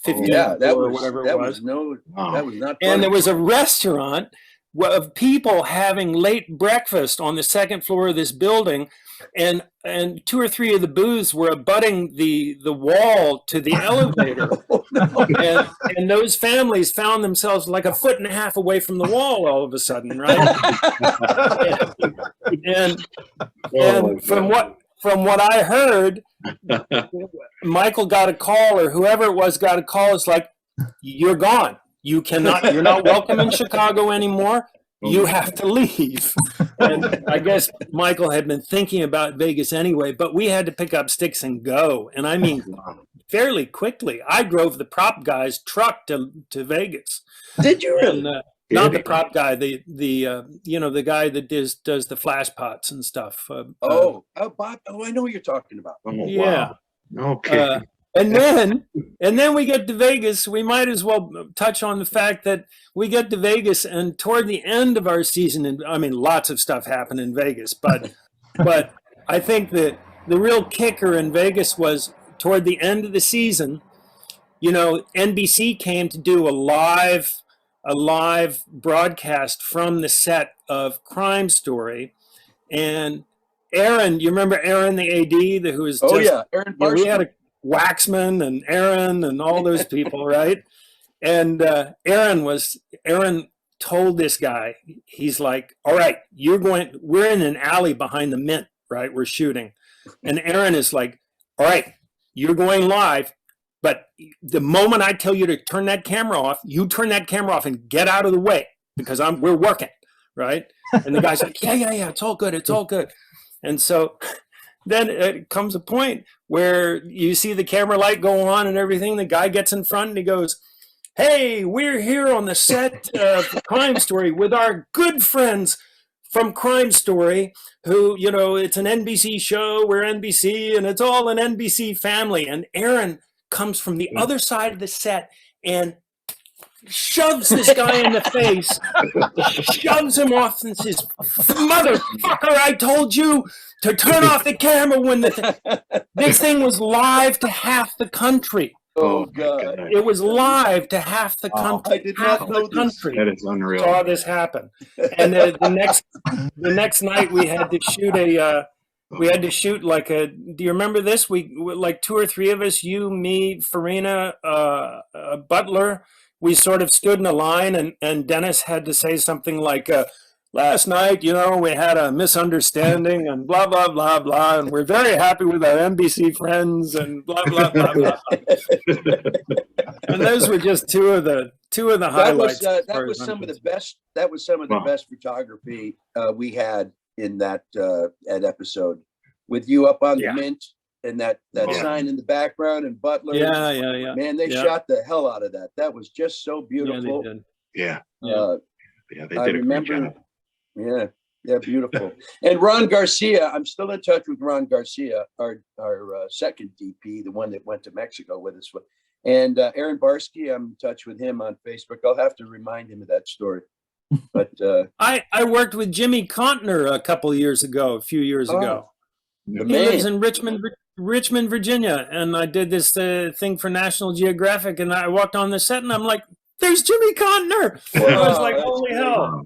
15th floor or whatever it was. That was not. And there was a restaurant of people having late breakfast on the second floor of this building, and 2 or 3 of the booths were abutting the wall to the elevator. And those families found themselves like 1.5 feet away from the wall all of a sudden, right? and from what I heard, Michael got a call, or whoever it was got a call. It's like, you're gone. You're not welcome in Chicago anymore. You have to leave. And I guess Michael had been thinking about Vegas anyway, but we had to pick up sticks and go. And I mean, fairly quickly. I drove the prop guy's truck to Vegas. Did you really? And, not the prop guy, the guy that does the flash pots and stuff. Bob. Oh, I know what you're talking about. Yeah. Wow. Okay. And then we get to Vegas. We might as well touch on the fact that we get to Vegas, and toward the end of our season, and I mean, lots of stuff happened in Vegas, but I think that the real kicker in Vegas was toward the end of the season. You know, NBC came to do a live broadcast from the set of Crime Story, and Aaron, you remember Aaron, the AD, who was Aaron Parsons. We had a Waxman and Aaron and all those people, right? And Aaron told this guy, he's like, all right, we're in an alley behind the Mint, right? We're shooting. And Aaron is like, all right, you're going live, but the moment I tell you to turn that camera off, you turn that camera off and get out of the way because we're working, right? And the guy's like, yeah, it's all good. It's all good. And so then it comes a point where you see the camera light go on and everything. The guy gets in front and he goes, hey, we're here on the set of Crime Story with our good friends from Crime Story, who, you know, it's an NBC show, we're NBC, and it's all an NBC family. And Aaron comes from the other side of the set and shoves this guy in the face, shoves him off and says, motherfucker, I told you to turn off the camera when this thing was live to half the country. Oh God! It was live to half the country. I did not know this. That is unreal. Saw this happen. And the next night we had to shoot do you remember this? We like 2 or 3 of us, you, me, Farina, Butler, we sort of stood in a line and Dennis had to say something like, last night, you know, we had a misunderstanding and blah, blah, blah, blah. And we're very happy with our NBC friends and blah, blah, blah, blah. And those were just two of the highlights. That was some of the best. That was some of the best photography we had in that episode, with you up on the Mint and that sign in the background and Butler. Yeah. Man, they shot the hell out of that. That was just so beautiful. Yeah, they did. They I did a great remember. job. Yeah, beautiful. And Ron Garcia, I'm still in touch with Ron Garcia, our second DP, the one that went to Mexico with us. And Aaron Barsky, I'm in touch with him on Facebook. I'll have to remind him of that story. But I worked with Jimmy Contner a few years ago. He lives in Richmond, Virginia, and I did this thing for National Geographic, and I walked on the set, and I'm like, "There's Jimmy Contner!" Wow, I was like, "Holy hell!"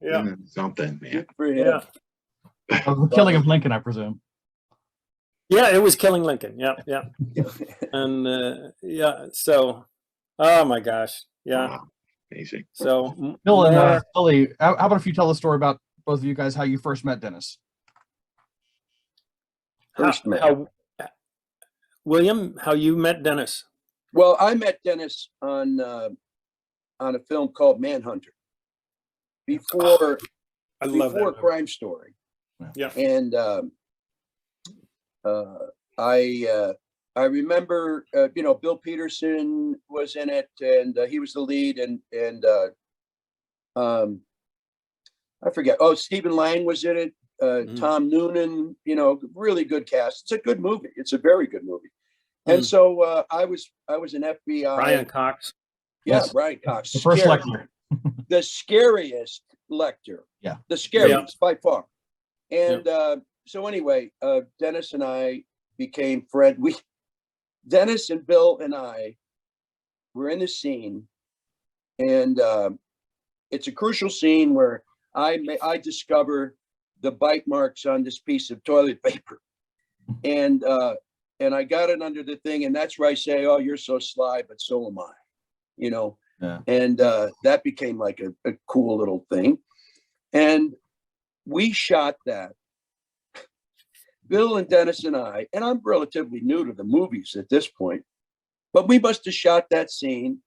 Yeah, Something, man. Good for him. The killing of Lincoln, I presume. Yeah, it was Killing Lincoln. Yeah. And so, oh my gosh, yeah. Wow. Amazing. So, Bill and Billy, how about if you tell the story about both of you guys, how you first met Dennis? William, how you met Dennis? Well, I met Dennis on a film called Manhunter before Crime Story. Yeah. And I remember, Bill Peterson was in it, and he was the lead, and I forget. Oh, Stephen Lang was in it. Tom Noonan, really good cast. It's a good movie. It's a very good movie. And so I was an FBI. Brian Cox. Yeah, Yes. Brian Cox. The first lecture. The scariest lector. Yeah. The scariest by far. And so anyway, Dennis and I became friends. Dennis and Bill and I were in the scene, and it's a crucial scene where I discover the bite marks on this piece of toilet paper, and I got it under the thing, and that's where I say, "Oh, you're so sly, but so am I," Yeah. And that became like a cool little thing, and we shot that. Bill and Dennis and I'm relatively new to the movies at this point, but we must have shot that scene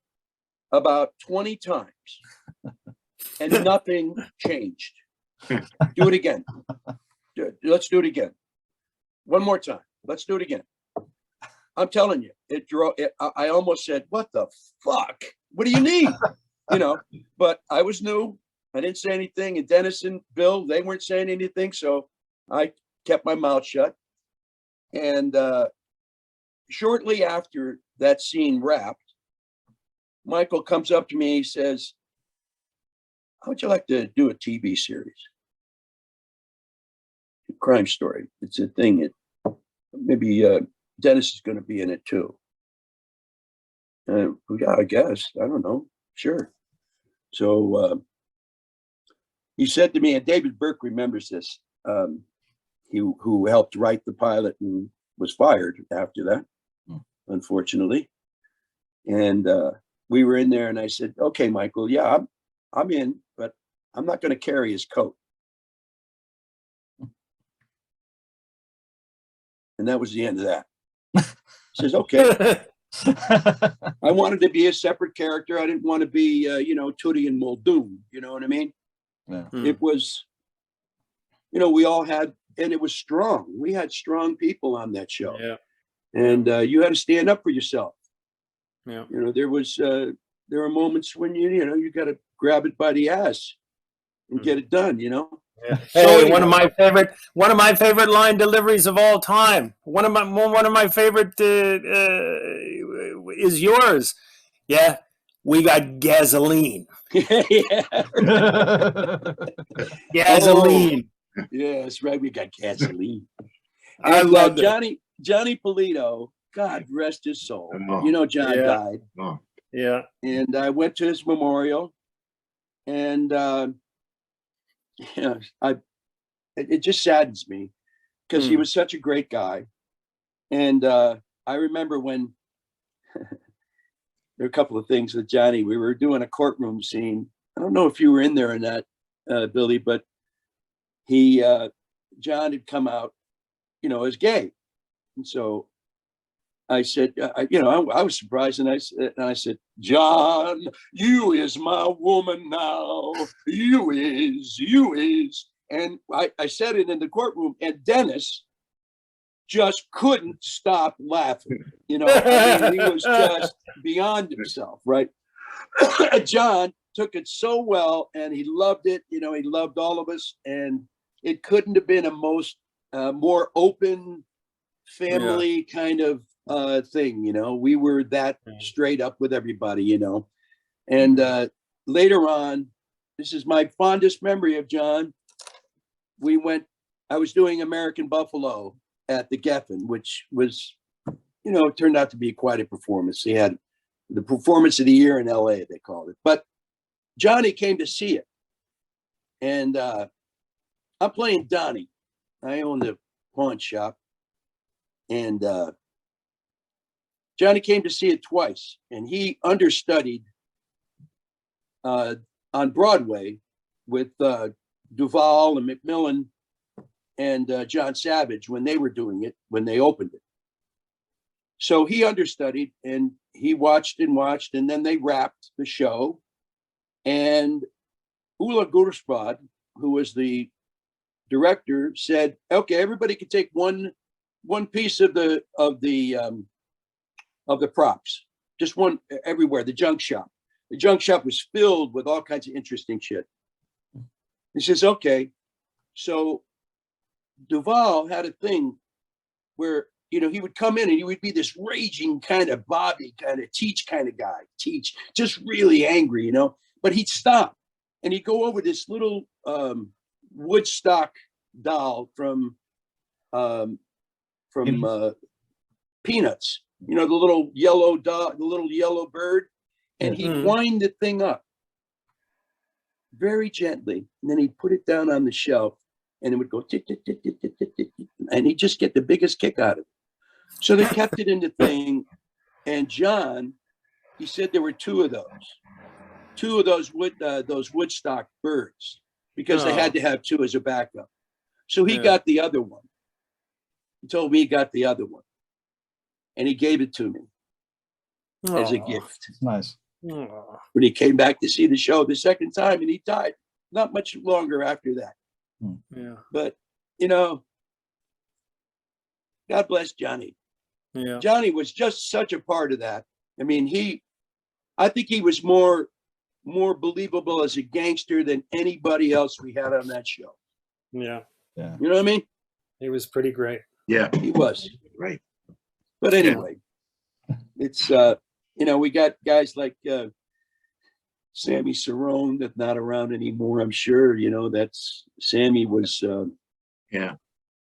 about 20 times and nothing changed. Do it again. Let's do it again. One more time. Let's do it again. I'm telling you, I almost said, "What the fuck? What do you need?" But I was new. I didn't say anything. And Dennis and Bill, they weren't saying anything. So I kept my mouth shut. And shortly after that scene wrapped, Michael comes up to me. He says, "How would you like to do a TV series? A Crime Story. It's a thing. Maybe Dennis is going to be in it too." Yeah, I guess. I don't know. Sure. So he said to me, and David Burke remembers this, who helped write the pilot and was fired after that, unfortunately. And we were in there, and I said, "Okay, Michael, yeah, I'm in, but I'm not going to carry his coat. And that was the end of that. He says, okay. I wanted to be a separate character. I didn't want to be, Tootie and Muldoon. You know what I mean? Yeah. It was, we all had, and it was strong. We had strong people on that show. Yeah. And you had to stand up for yourself. Yeah. There were moments when you got to grab it by the ass and get it done. Yeah. So Hey, anyhow, one of my favorite line deliveries of all time. One of my favorite is yours. Yeah, we got gasoline. yeah. Gasoline. Yeah, that's right. We got gasoline. I And, love it. Johnny Polito, God rest his soul. Oh. John Yeah. died. Oh. Yeah. And I went to his memorial, and it just saddens me because he was such a great guy. And I remember when there are a couple of things with Johnny. We were doing a courtroom scene. I don't know if you were in there or not, Billy, but John had come out, as gay. And so I said, I was surprised, and I said, John, you is my woman now. You is. And I said it in the courtroom, and Dennis just couldn't stop laughing. He was just beyond himself, right? John took it so well, and he loved it. He loved all of us, and it couldn't have been a more open family kind of thing. We were that straight up with everybody. And later on, this is my fondest memory of John. I was doing American Buffalo at the Geffen, which was, turned out to be quite a performance. He had the performance of the year in LA, they called it. But Johnny came to see it. And I'm playing Donnie. I own the pawn shop. And Johnny came to see it twice. And he understudied on Broadway with Duvall and McMillan and John Savage when they were doing it, when they opened it. So he understudied, and he watched, and then they wrapped the show. And Ulla Gurspad, who was the director, said, okay, everybody can take one piece of the props, just one everywhere. The junk shop was filled with all kinds of interesting shit. He says, okay. So Duvall had a thing where, he would come in and he would be this raging kind of Bobby, kind of Teach kind of guy, just really angry, but he'd stop and he'd go over this little Woodstock doll from Peanuts, the little yellow dog, the little yellow bird, and he'd wind the thing up very gently, and then he'd put it down on the shelf, and it would go tick, tick, tick, tick, tick, tick, tick, and he'd just get the biggest kick out of it. So they kept it in the thing, and John, he said there were two of those Woodstock birds, because they had to have two as a backup. So he got the other one. He told me he got the other one, and he gave it to me as a gift. Nice. When he came back to see the show the second time, and he died not much longer after that. Yeah. But God bless Johnny. Yeah. Johnny was just such a part of that. I mean, I think he was more believable as a gangster than anybody else we had on that show. Yeah. Yeah. You know what I mean? He was pretty great. Yeah. He was. Right. But anyway, it's we got guys like Sammy Cerrone that's not around anymore. I'm sure that's Sammy was. Yeah.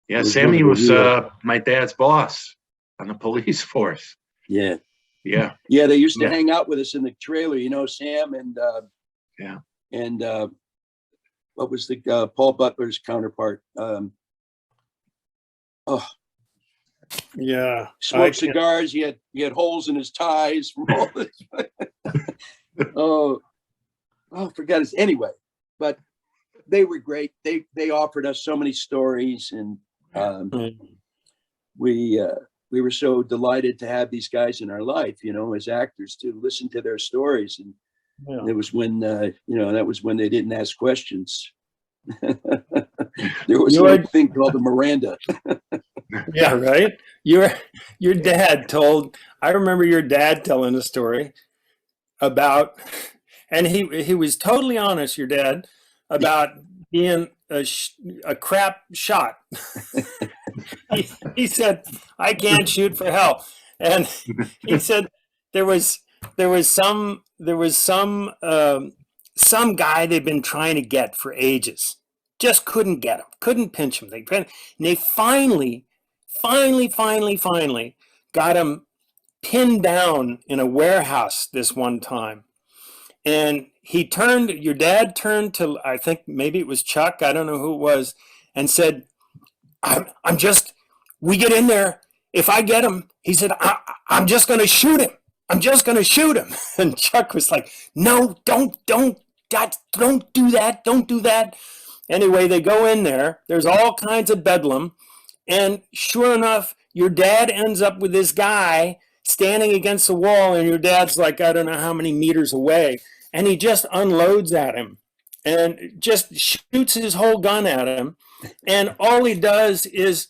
was Sammy one of the was my dad's boss on the police force. Yeah. Yeah. Yeah, they used to Yeah. hang out with us in the trailer. Sam and and what was the Paul Butler's counterpart? Yeah. Smoked cigars. He had holes in his ties from all this. Oh, oh, forgot his anyway. But they were great. They offered us so many stories, and we were so delighted to have these guys in our life, as actors, to listen to their stories. And it was when that was when they didn't ask questions. There was a thing called the Miranda. Yeah, right. Your dad told. I remember your dad telling a story about, and he was totally honest. Your dad about being a crap shot. he said, "I can't shoot for hell," and he said there was some guy they'd been trying to get for ages, just couldn't get him, couldn't pinch him. And they finally got him pinned down in a warehouse this one time. And your dad turned to, I think maybe it was Chuck, I don't know who it was, and said, we get in there, if I get him, he said, I'm just going to shoot him. I'm just going to shoot him. And Chuck was like, no, don't do that. Don't do that. Anyway, they go in there. There's all kinds of bedlam. And sure enough, your dad ends up with this guy standing against the wall, and your dad's like, I don't know how many meters away. And he just unloads at him and just shoots his whole gun at him. And all he does is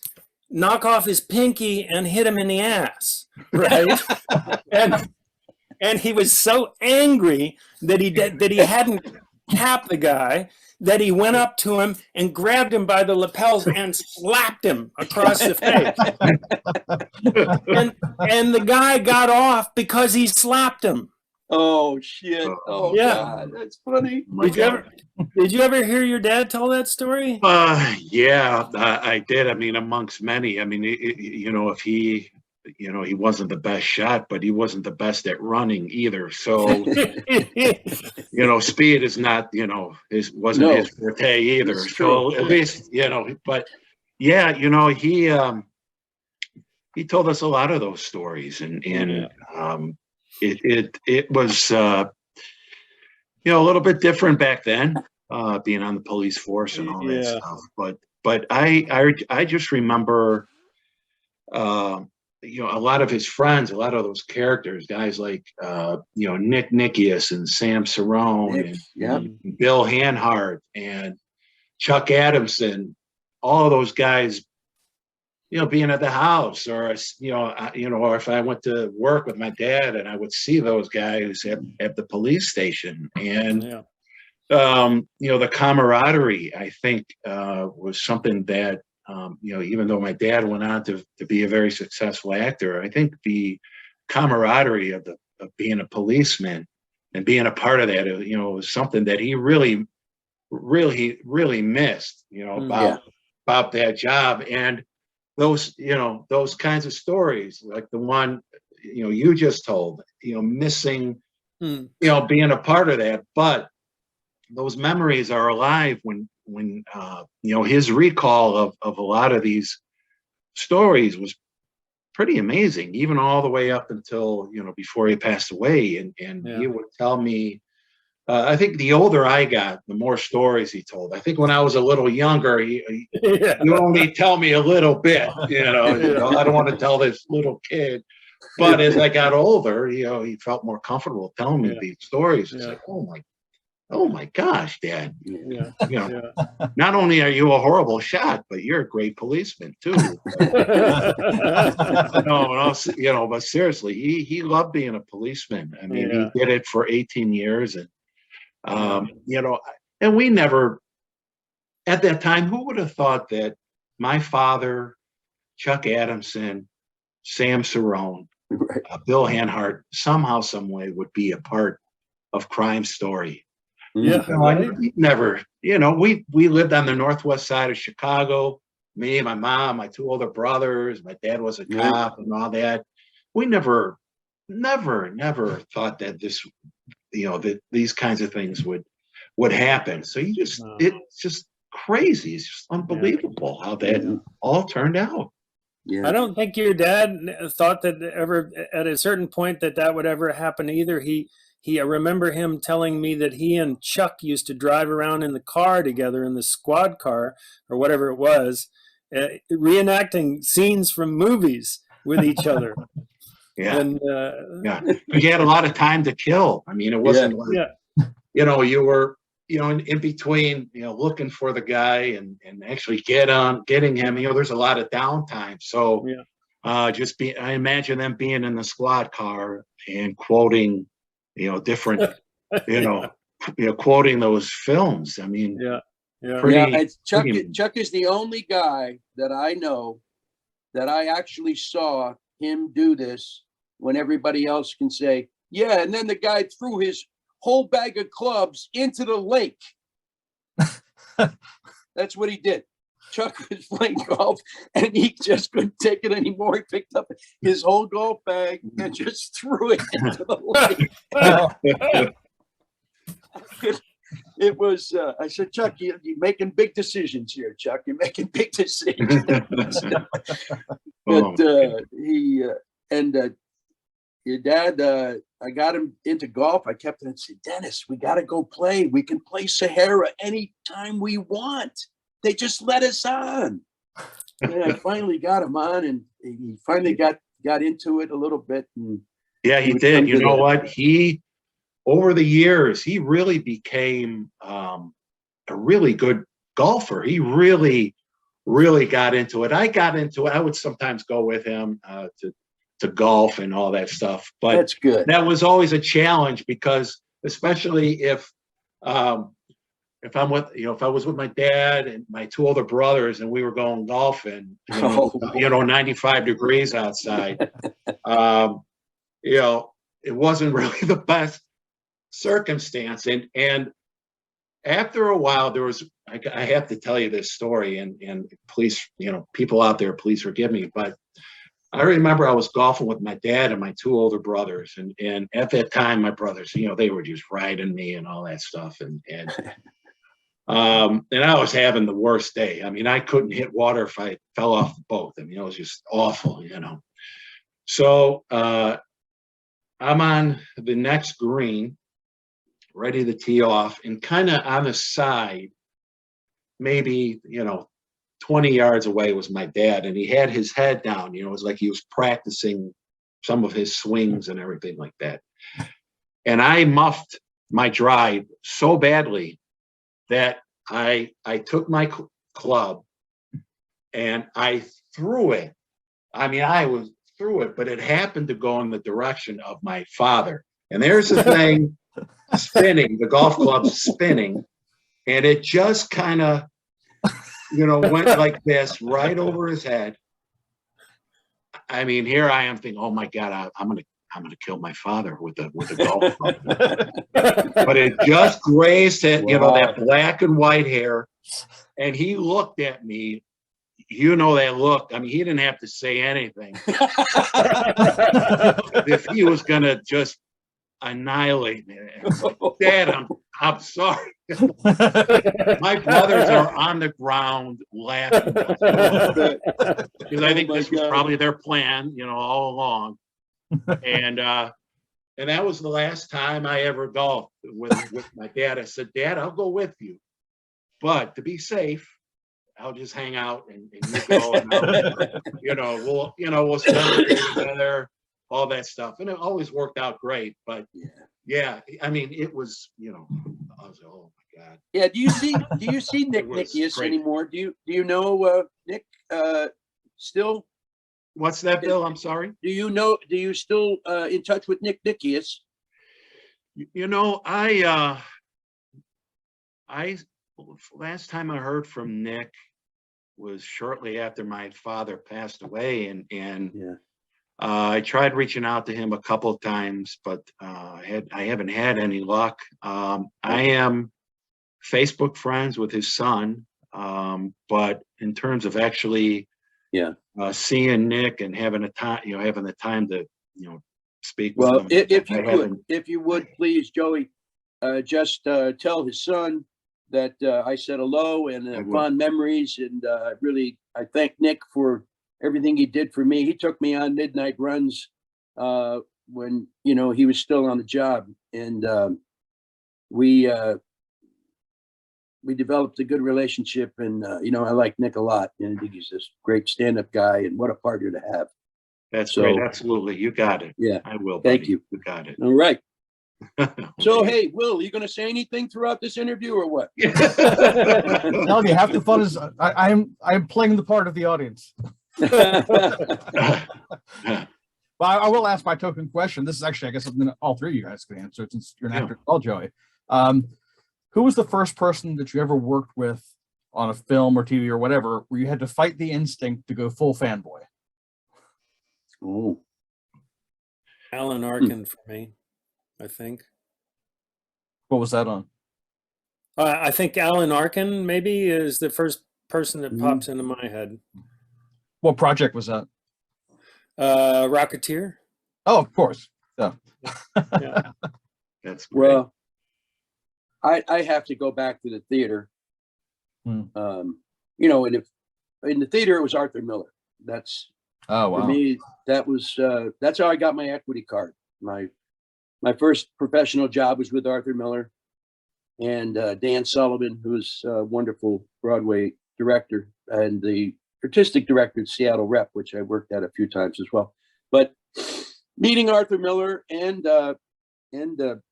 knock off his pinky and hit him in the ass, right? and he was so angry that he hadn't capped the guy, that he went up to him and grabbed him by the lapels and slapped him across the face. and the guy got off because he slapped him. Oh shit! Oh yeah, God, that's funny. Did you ever hear your dad tell that story? Yeah, I did. I mean, amongst many. I mean, if he, he wasn't the best shot, but he wasn't the best at running either. So, speed is not, wasn't his forte either. So at least, but yeah, he told us a lot of those stories, and it was a little bit different back then, being on the police force and all that stuff. But I just remember a lot of his friends, a lot of those characters, guys like Nick Nickius and Sam Cerrone and Bill Hanhart and Chuck Adamson, all of those guys, being at the house, or or if I went to work with my dad and I would see those guys at the police station, and the camaraderie, I think, was something that even though my dad went on to be a very successful actor, I think the camaraderie of being a policeman and being a part of that, was something that he really, really, really missed, about that job. And those kinds of stories, like the one, you just told, missing, being a part of that. But those memories are alive when his recall of a lot of these stories was pretty amazing, even all the way up until, before he passed away. And he would tell me, I think the older I got, the more stories he told. I think when I was a little younger, he only tell me a little bit, I don't want to tell this little kid. But as I got older, he felt more comfortable telling me these stories. It's like, oh my gosh, Dad. Not only are you a horrible shot, but you're a great policeman too. But seriously, he loved being a policeman. I mean, he did it for 18 years, and and we never, at that time, who would have thought that my father, Chuck Adamson, Sam Cerrone, Bill Hanhart, somehow, some way would be a part of Crime Story. We never, we lived on the northwest side of Chicago. Me, my mom, my two older brothers, my dad was a cop and all that. We never thought that this, that these kinds of things would happen. So it's just crazy. It's just unbelievable how that all turned out. Yeah. I don't think your dad thought that ever, at a certain point, that would ever happen either. He I remember him telling me that he and Chuck used to drive around in the car together, in the squad car or whatever it was, reenacting scenes from movies with each other. Yeah. And Yeah. You had a lot of time to kill. I mean, it wasn't like, you know, you were, you know, in between, you know, looking for the guy and actually getting him, you know, there's a lot of downtime. So I imagine them being in the squad car and quoting, you know, different, you know, quoting those films. I mean, Chuck is the only guy that I know that I actually saw him do this when everybody else can say, yeah, and then the guy threw his whole bag of clubs into the lake. That's what he did. Chuck was playing golf and he just couldn't take it anymore. He picked up his whole golf bag and just threw it into the lake. It was, I said, Chuck, you're making big decisions here, Chuck. You're making big decisions. But your dad, I got him into golf. I kept him and said, Dennis, we got to go play. We can play Sahara anytime we want. They just let us on. And I finally got him on, and he finally got into it a little bit. And yeah, he did. You know what? Over the years, he really became a really good golfer. He really, really got into it. I got into it. I would sometimes go with him to golf and all that stuff. But that's good. That was always a challenge because, especially if I'm with, you know, if I was with my dad and my two older brothers and we were going golfing, you know, 95 degrees outside, you know, it wasn't really the best circumstance. And after a while, there was, I have to tell you this story, and please, you know, people out there, please forgive me, but I remember I was golfing with my dad and my two older brothers, and at that time, my brothers, you know, they were just riding me and all that stuff, and I was having the worst day. I mean, I couldn't hit water if I fell off the boat. I mean, it was just awful, you know. So I'm on the next green, ready to tee off, and kind of on the side, maybe, you know, 20 yards away was my dad, and he had his head down. You know, it was like he was practicing some of his swings and everything like that. And I muffed my drive so badly that I took my club and I threw it. I mean, I threw it, but it happened to go in the direction of my father. And there's the thing spinning, the golf club spinning, and it just kind of, you know, went like this right over his head. I mean, here I am thinking, oh my God, I'm gonna kill my father with a golf club. But it just grazed it, you know, that black and white hair. And he looked at me, you know, that look. I mean, he didn't have to say anything. If he was gonna just annihilate me. Like, Dad, I'm sorry. My brothers are on the ground laughing because I think this was probably their plan, you know, all along. And that was the last time I ever golfed with my dad. I said, Dad, I'll go with you, but to be safe, I'll just hang out and you go. And we'll spend the day together, all that stuff, and it always worked out great. But yeah, I mean, it was, you know, I was like, oh my God. Yeah. Do you see Nick Nickius anymore? Do you know Nick still? What's that, Bill? I'm sorry. Do you still in touch with Nick Nickius? You know, I last time I heard from Nick was shortly after my father passed away, and I tried reaching out to him a couple of times, but I haven't had any luck. I am Facebook friends with his son, but in terms of actually seeing Nick and having the time to, you know, speak with him. If you would please, Joey, just tell his son that I said hello and fond memories, and really I thank Nick for everything he did for me. He took me on midnight runs when he was still on the job, and we developed a good relationship. And I like Nick a lot, and I think he's this great stand-up guy, and what a partner to have. That's So- great. Absolutely. You got it. Yeah. I will. Thank buddy. you. You got it. All right. So hey, Will, are you going to say anything throughout this interview or what? Telling you, half the fun is I'm playing the part of the audience. But I will ask my token question. This is actually, I guess, something that all three of you guys can answer since you're an actor as well, Joey. Who was the first person that you ever worked with on a film or TV or whatever where you had to fight the instinct to go full fanboy? Oh, Alan Arkin for me, I think. What was that on? I think Alan Arkin maybe is the first person that pops into my head. What project was that? Rocketeer. Oh, of course. Yeah. Yeah. That's great. well, I have to go back to the theater. Hmm. And if in the theater it was Arthur Miller. That's Oh, wow. for me. That was that's how I got my equity card. My first professional job was with Arthur Miller and Dan Sullivan, who's a wonderful Broadway director and the artistic director at Seattle Rep, which I worked at a few times as well. But meeting Arthur Miller and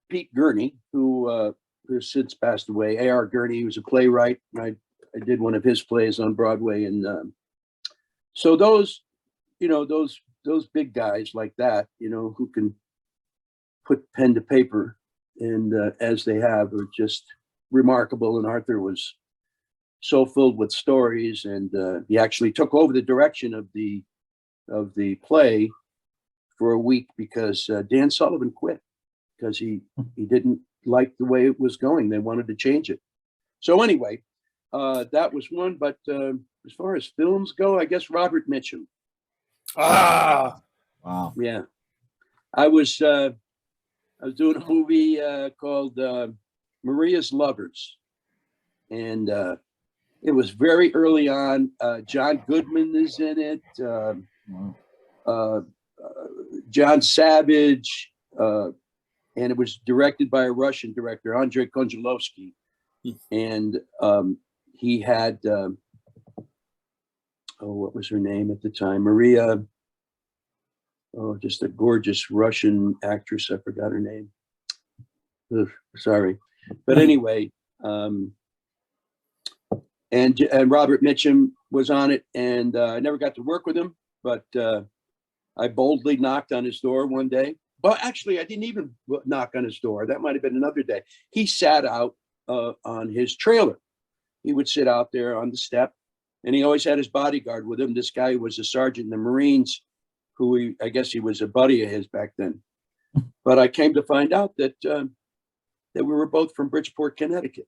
Pete Gurney, who has since passed away. A.R. Gurney, who was a playwright. I did one of his plays on Broadway, and so those big guys like that, who can put pen to paper, and as they have, are just remarkable. And Arthur was so filled with stories, and he actually took over the direction of the play for a week because Dan Sullivan quit because he didn't like the way it was going. They wanted to change it. So anyway, that was one. But as far as films go, I guess Robert Mitchum. Ah, Wow. Yeah, I was doing a movie called Maria's Lovers, and it was very early on. John Goodman is in it. Wow. John Savage, and it was directed by a Russian director, Andrei Konchalovsky, and he had what was her name at the time? Maria. Oh, just a gorgeous Russian actress. I forgot her name. Ugh, sorry, but anyway, and Robert Mitchum was on it, and I never got to work with him, but I boldly knocked on his door one day. Well, actually, I didn't even knock on his door. That might have been another day. He sat out on his trailer. He would sit out there on the step, and he always had his bodyguard with him. This guy was a sergeant in the Marines, who I guess he was a buddy of his back then. But I came to find out that we were both from Bridgeport, Connecticut.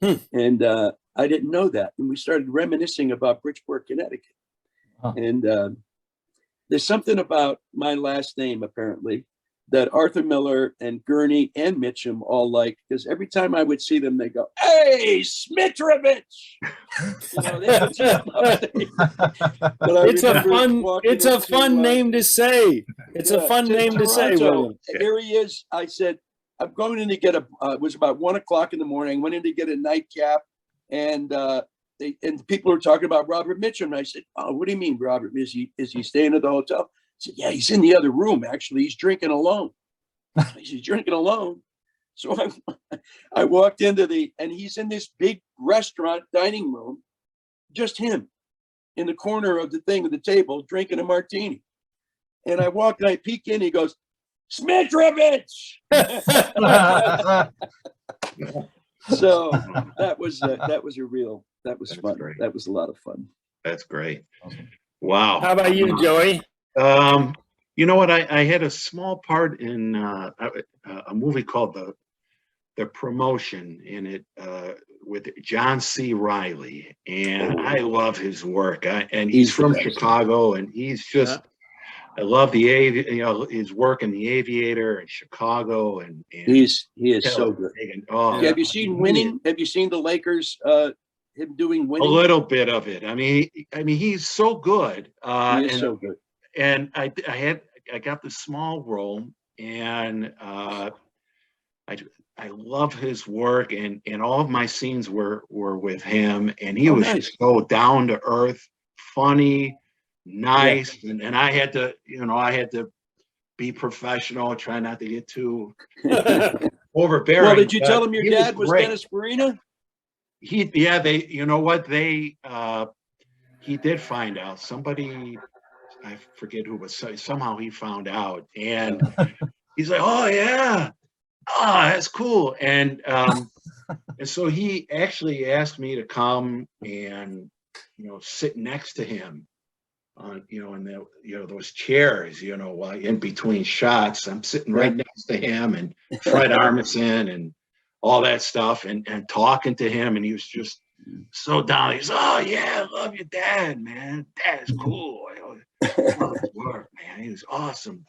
And I didn't know that. And we started reminiscing about Bridgeport, Connecticut. Huh. And there's something about my last name, apparently, that Arthur Miller and Gurney and Mitchum all like, because every time I would see them, they go, "Hey, Smitrovich!" It's a fun name to say. It's a fun name to say, William. Here he is. I said, I'm going in to get it was about 1 o'clock in the morning. Went in to get a nightcap, and people were talking about Robert Mitchum. And I said, "Oh, what do you mean, Robert? Is he staying at the hotel?" I said, "Yeah, he's in the other room. Actually, he's drinking alone." He's drinking alone. So I walked into and he's in this big restaurant dining room, just him in the corner of the table, drinking a martini. And I walk and I peek in. He goes, "Smitrovich!" So that was fun. Great. That was a lot of fun. That's great. Awesome. Wow. How about you, Joey? You know what? I had a small part in a movie called The Promotion in it with John C. Reilly, and I love his work. And he's from Chicago, and he's just. I love his work in The Aviator in Chicago, and he is so good. Oh, Have you seen Winning? Have you seen the Lakers? Him doing Winning? A little bit of it. I mean, he's so good. He is so good. And I had I got this small role, and I love his work, and all of my scenes were with him, and he was nice. just so down to earth, funny, nice, and I had to, I had to be professional, try not to get too overbearing. Well, did you but tell him your he dad was great. Dennis Farina? They, you know what, he did find out. Somebody, I forget who, but somehow he found out, and he's like, oh yeah, that's cool. And so he actually asked me to come and, sit next to him on, in the, those chairs, while in between shots. I'm sitting right next to him and Fred Armisen and all that stuff, and talking to him, and he was just so down. He's, oh yeah, I love your dad, man. Dad's cool. I love his work, man. He was awesome.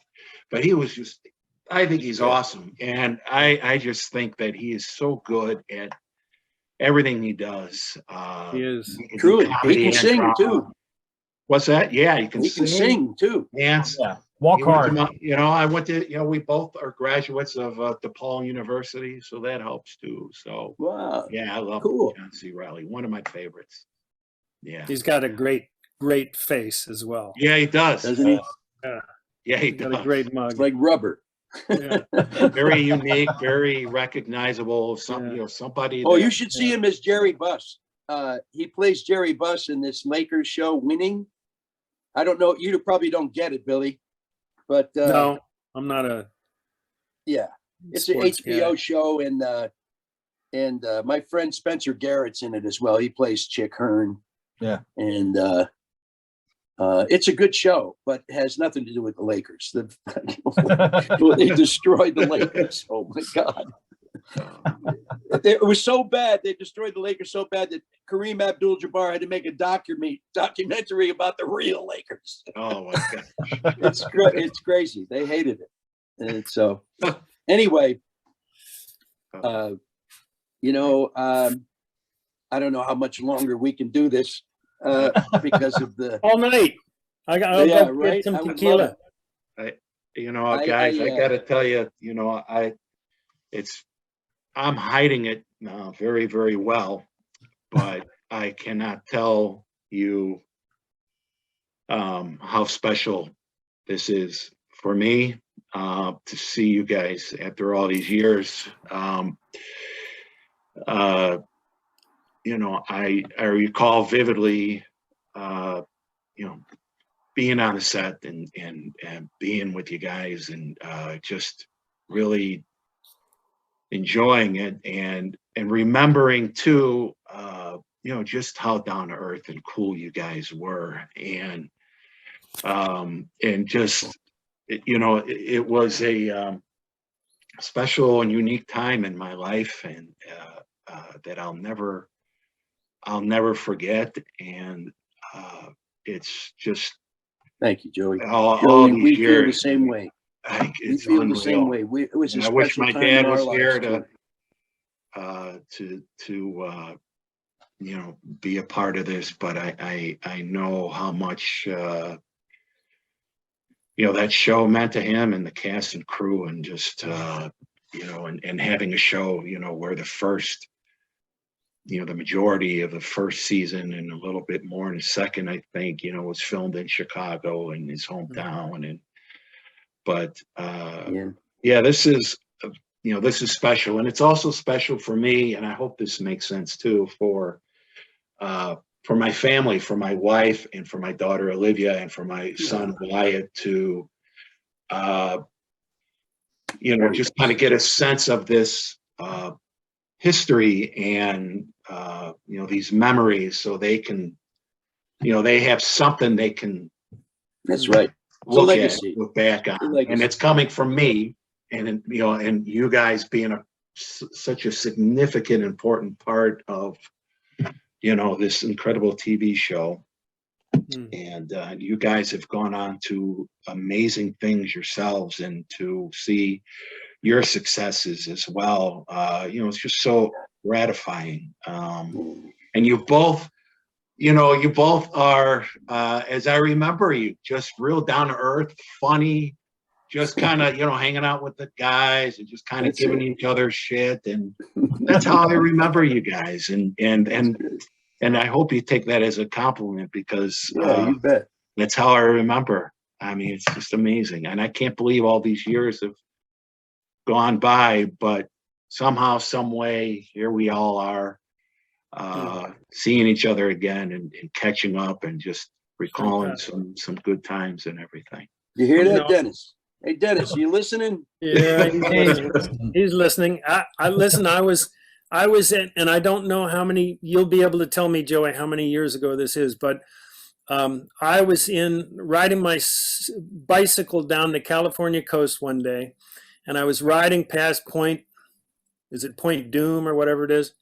But he was just, I think he's awesome. And I just think that he is so good at everything he does. He is. He can do Truly, he comedy can and sing drama. too. What's that? Yeah, he can He can sing too. dance. Yeah. Walk He went hard. to I went to, we both are graduates of DePaul University, so that helps too. So Wow. yeah, I love Cool. John C. Reilly, one of my favorites. Yeah. He's got a great face as well. Yeah, he does. Doesn't he? Yeah, he He's got does. a great mug. It's like rubber. Yeah. Very unique, very recognizable. Somebody. Oh, that- you should see him as Jerry Buss. He plays Jerry Buss in this Lakers show, Winning. I don't know. You probably don't get it, Billy, but No, I'm not a. yeah, it's an sports HBO guy. show, and my friend Spencer Garrett's in it as well. He plays Chick Hearn. Yeah. And it's a good show, but has nothing to do with the Lakers. They destroyed the Lakers. Oh my God. It was so bad. They destroyed the Lakers so bad that Kareem Abdul-Jabbar had to make a documentary about the real Lakers. Oh my God. It's crazy. They hated it. And so anyway, I don't know how much longer we can do this because of the All night. I'll Yeah, go right? get some I would tequila. Guys, I got to tell you, I'm hiding it very, very well, but I cannot tell you how special this is for me to see you guys after all these years. I recall vividly, being on the set and being with you guys and just really enjoying it and remembering too, just how down to earth and cool you guys were. And just, it was a special and unique time in my life, and that I'll never forget. And it's just, Thank you, Joey. all Joey, these we feel the years, same way. We it's feel the same unreal. way. It was a And I wish special my time dad in our was here lives, too. to be a part of this, but I know how much that show meant to him and the cast and crew, and just and having a show where the first the majority of the first season and a little bit more in the second, I think, was filmed in Chicago, in his hometown. This is this is special, and it's also special for me, and I hope this makes sense too, for my family, for my wife, and for my daughter Olivia, and for my son Wyatt to just kind of get a sense of this history and these memories, so they can they have something they can That's right. look at, legacy. look back on, legacy. and it's coming from me, and and you guys being such a significant, important part of this incredible TV show. And you guys have gone on to amazing things yourselves, and to see your successes as well. It's just so gratifying. And you both are, as I remember you, just real down to earth, funny, just kind of, hanging out with the guys and just kind of giving each other shit. And that's how I remember you guys. And I hope you take that as a compliment, because You bet. that's how I remember. I mean, it's just amazing. And I can't believe all these years have gone by, but somehow, some way, here we all are, seeing each other again and catching up and just recalling some good times and everything. You hear that, Dennis? Hey, Dennis, you listening? Yeah, he's listening. I listen. I was in, and I don't know how many. You'll be able to tell me, Joey, how many years ago this is, but I was riding my bicycle down the California coast one day, and I was riding past Point Doom or whatever it is,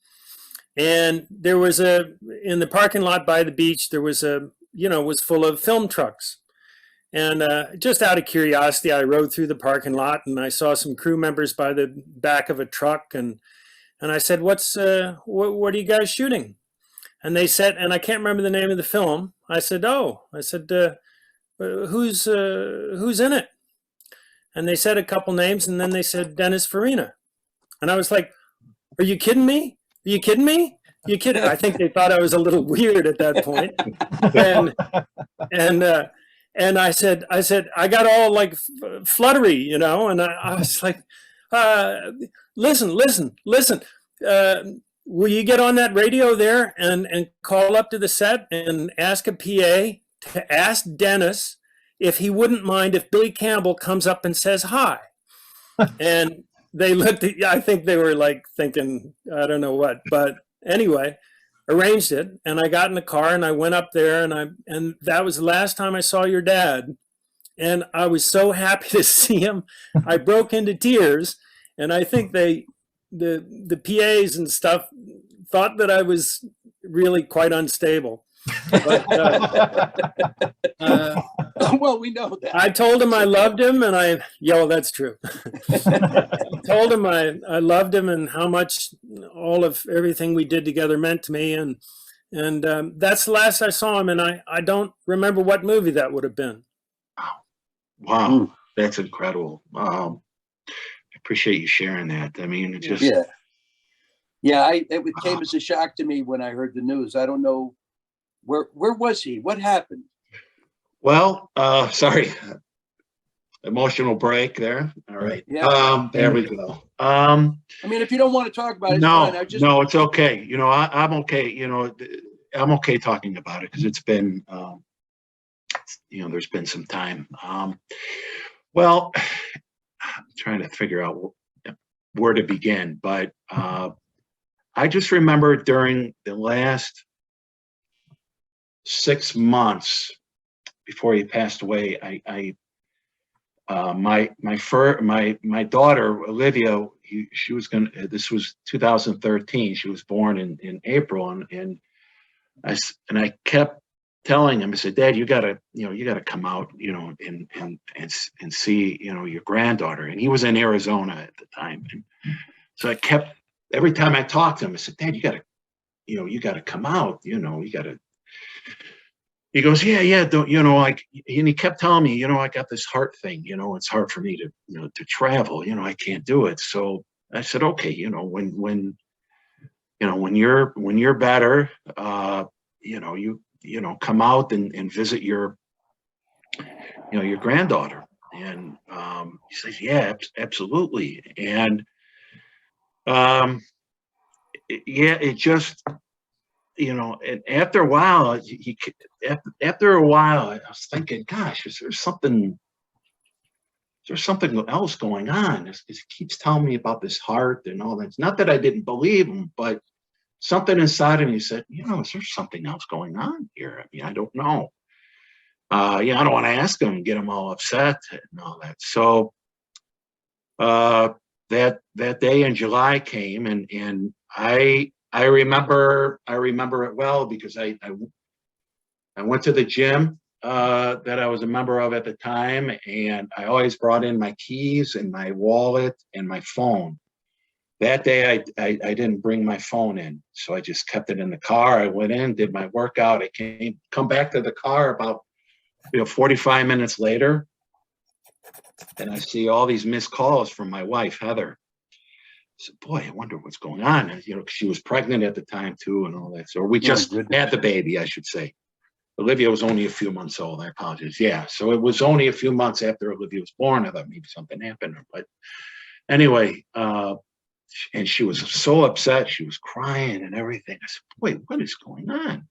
and there was in the parking lot by the beach, there was was full of film trucks. And just out of curiosity, I rode through the parking lot and I saw some crew members by the back of a truck, and I said, "What are you guys shooting?" And they said, and I can't remember the name of the film. I said, "Who's in it?" And they said a couple names, and then they said Dennis Farina, and I was like, "Are you kidding me? Are you kidding me? Are you kidding?" I think they thought I was a little weird at that point, and I said, I got all like fluttery, and I was like, listen. Will you get on that radio there and call up to the set and ask a PA to ask Dennis if he wouldn't mind if Billy Campbell comes up and says hi? And they looked at, I think they were like thinking, I don't know what, but anyway, arranged it, and I got in the car and I went up there, and that was the last time I saw your dad, and I was so happy to see him. I broke into tears, and I think the PAs and stuff thought that I was really quite unstable. But, well, we know that. I told him I loved him, and that's true. I told him I loved him and how much all of everything we did together meant to me, and that's the last I saw him, and I don't remember what movie that would have been. Wow, that's incredible. I appreciate you sharing that. I mean, it just it came as a shock to me when I heard the news. I don't know where was he? What happened? Well, sorry. Emotional break there. All right. Yeah. There we go. I mean, if you don't want to talk about it, no, it's fine. No, it's okay. I'm okay. I'm okay talking about it because it's been, there's been some time. Well, I'm trying to figure out where to begin, but I just remember during the last 6 months before he passed away, my daughter Olivia, this was 2013. She was born in April, and I kept telling him, I said, "Dad, you gotta come out, and see, your granddaughter." And he was in Arizona at the time, and so I kept, every time I talked to him, I said, "Dad, you gotta come out, you gotta." He goes, yeah, don't, and he kept telling me, I got this heart thing, it's hard for me to, to travel, I can't do it. So I said, okay, when you're better, come out and visit your granddaughter. And he says, yeah, absolutely. And it just, and after a while, I was thinking, gosh, is there something else going on? He keeps telling me about this heart and all that. It's not that I didn't believe him, but something inside of me said, is there something else going on here? I mean, I don't know. I don't want to ask him, get him all upset and all that. So that day in July came, and I remember it well because I went to the gym that I was a member of at the time, and I always brought in my keys and my wallet and my phone. That day I didn't bring my phone in, so I just kept it in the car. I went in, did my workout. I come back to the car about 45 minutes later, and I see all these missed calls from my wife, Heather. I said, boy, I wonder what's going on. And, you know, 'cause she was pregnant at the time too and all that. So we just had the baby, I should say. Olivia was only a few months old. I apologize. Yeah. So it was only a few months after Olivia was born. I thought maybe something happened. But anyway, and she was so upset. She was crying and everything. I said, boy, what is going on?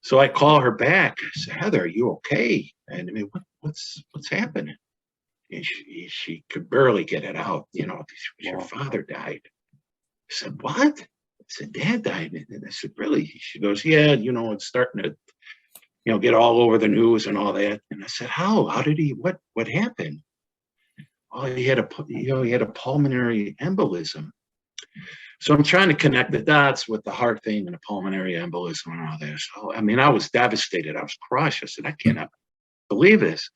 So I call her back. I said, Heather, are you okay? And I mean, what's happening? And she could barely get it out. You know, your father died. I said, what? I said, Dad died. And I said, really? She goes, yeah, you know, it's starting to, you know, get all over the news and all that. And I said, how did he, what happened? Oh, he had a pulmonary embolism. So I'm trying to connect the dots with the heart thing and the pulmonary embolism and all that. So, I mean, I was devastated. I was crushed. I said, I cannot believe this.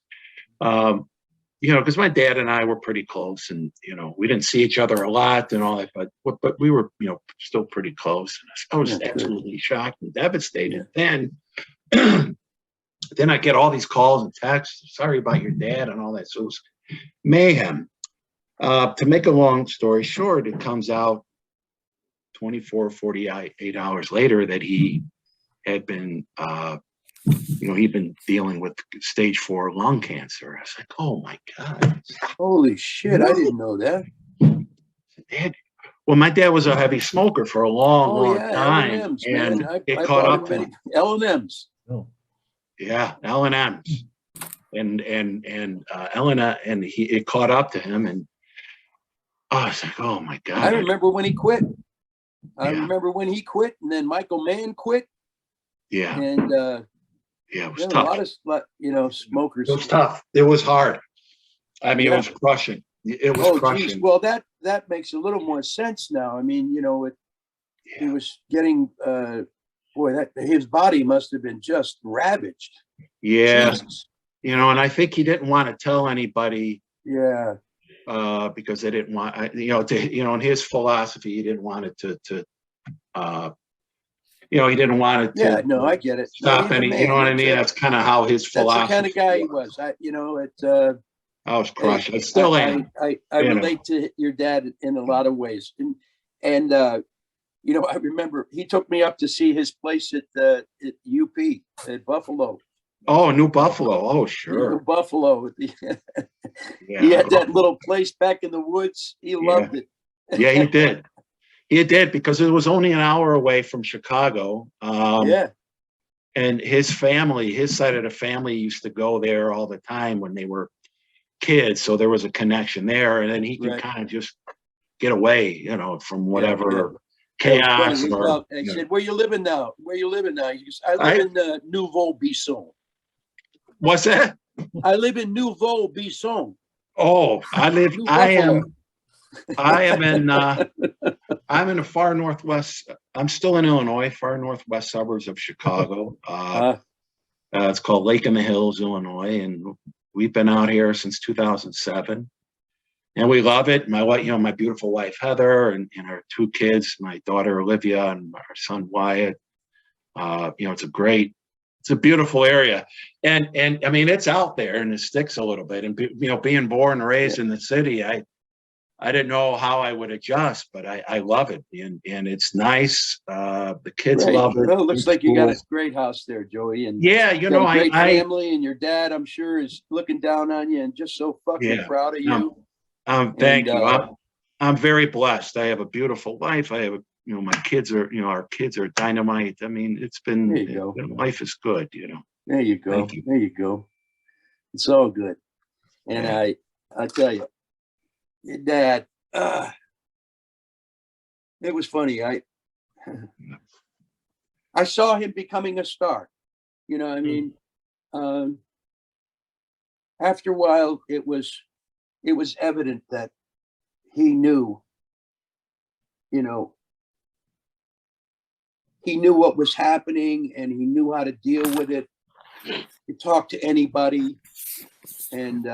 You know, because my dad and I were pretty close, and, you know, we didn't see each other a lot and all that, but we were, you know, still pretty close. And I was absolutely shocked and devastated. Then I get all these calls and texts, sorry about your dad and all that. So it was mayhem. To make a long story short, it comes out 24, 48 hours later that he had been, you know, he'd been dealing with stage 4 lung cancer. I was like, oh my God. Holy shit, I didn't know that. Dad, well, my dad was a heavy smoker for a long time. L&Ms, and man. it I caught bought up to him. L&Ms. Oh. Yeah, L&Ms. And it caught up to him, and I was like, oh my God. I remember when he quit. I Yeah. remember when he quit, and then Michael Mann quit. Yeah. And yeah, it was there were tough. a lot of, you know, smokers. It was tough. It was hard. I mean, Yeah. it was crushing. It was crushing. Geez. Well, that makes a little more sense now. I mean, you know, he was getting, his body must have been just ravaged. Yeah. Jesus. You know, and I think he didn't want to tell anybody. Yeah. Because they didn't want, you know, in his philosophy, he didn't want it to you know, he didn't want it to. Yeah, no, I get it. Stop any, you know what I mean? That's kind of how his philosophy. That's the kind of guy he was. I was crushed. I still am. I relate to your dad in a lot of ways, and you know, I remember he took me up to see his place at UP at Buffalo. Oh, New Buffalo. Oh, sure. New Buffalo. Yeah. He had that little place back in the woods. He loved it. Yeah, he did. He did, because it was only an hour away from Chicago. Yeah. And his family, his side of the family used to go there all the time when they were kids. So there was a connection there. And then he could kind of just get away, you know, from whatever chaos. I said, where you living now? Where you living now? He goes, I live in Nouveau-Bisson. What's that? I live in Nouveau-Bisson. Oh, I'm in the far northwest. I'm still in Illinois, far northwest suburbs of Chicago. It's called Lake in the Hills, Illinois, and we've been out here since 2007, and we love it. My wife, you know, my beautiful wife Heather, and our 2 kids, my daughter Olivia and our son Wyatt. You know, it's a beautiful area, and I mean, it's out there and it sticks a little bit. And you know, being born and raised in the city, I didn't know how I would adjust, but I love it, and it's nice. The kids love it. Well, it looks like you got a great house there, Joey. And yeah, you know, a great family, and your dad, I'm sure, is looking down on you and just so fucking proud of you. Thank you. I'm very blessed. I have a beautiful life. I have you know, my kids are, you know, our kids are dynamite. I mean, it's been, life is good, you know. There you go. There you go. It's all good. And I tell you, your dad, it was funny. I saw him becoming a star. You know, I mean, after a while, it was evident that he knew, you know, he knew what was happening, and he knew how to deal with it. He talked to anybody, and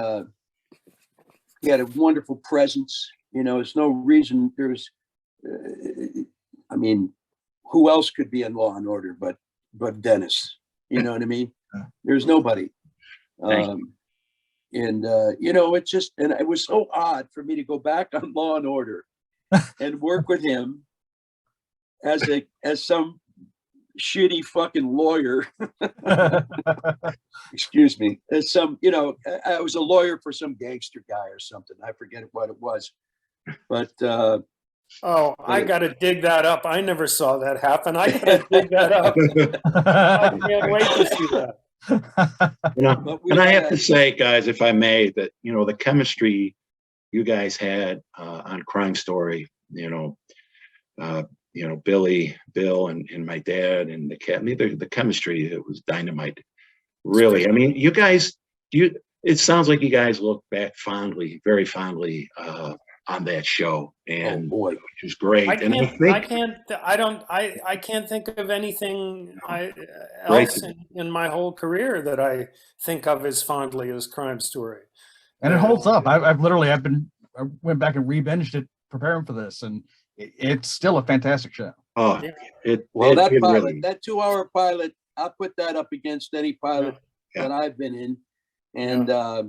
he had a wonderful presence. You know, there's no reason I mean, who else could be in Law and Order but Dennis? You know what I mean? There's nobody. And it's just, and it was so odd for me to go back on Law and Order and work with him as some shitty fucking lawyer. Excuse me. As some, I was a lawyer for some gangster guy or something. I forget what it was, but I got to dig that up. I never saw that happen. I got to dig that up. I can't wait to see that. And I have to say, guys, if I may, that the chemistry you guys had on Crime Story, Billy, Bill, and my dad and the cat. The chemistry, it was dynamite. Really, I mean, you guys, it sounds like you guys look back fondly, very fondly on that show, and which is great. I can't think of anything else in my whole career that I think of as fondly as Crime Story. And it holds up. I went back and re-binged it preparing for this, and it's still a fantastic show. Oh, that pilot, really, that 2-hour pilot, I'll put that up against any pilot that I've been in. And I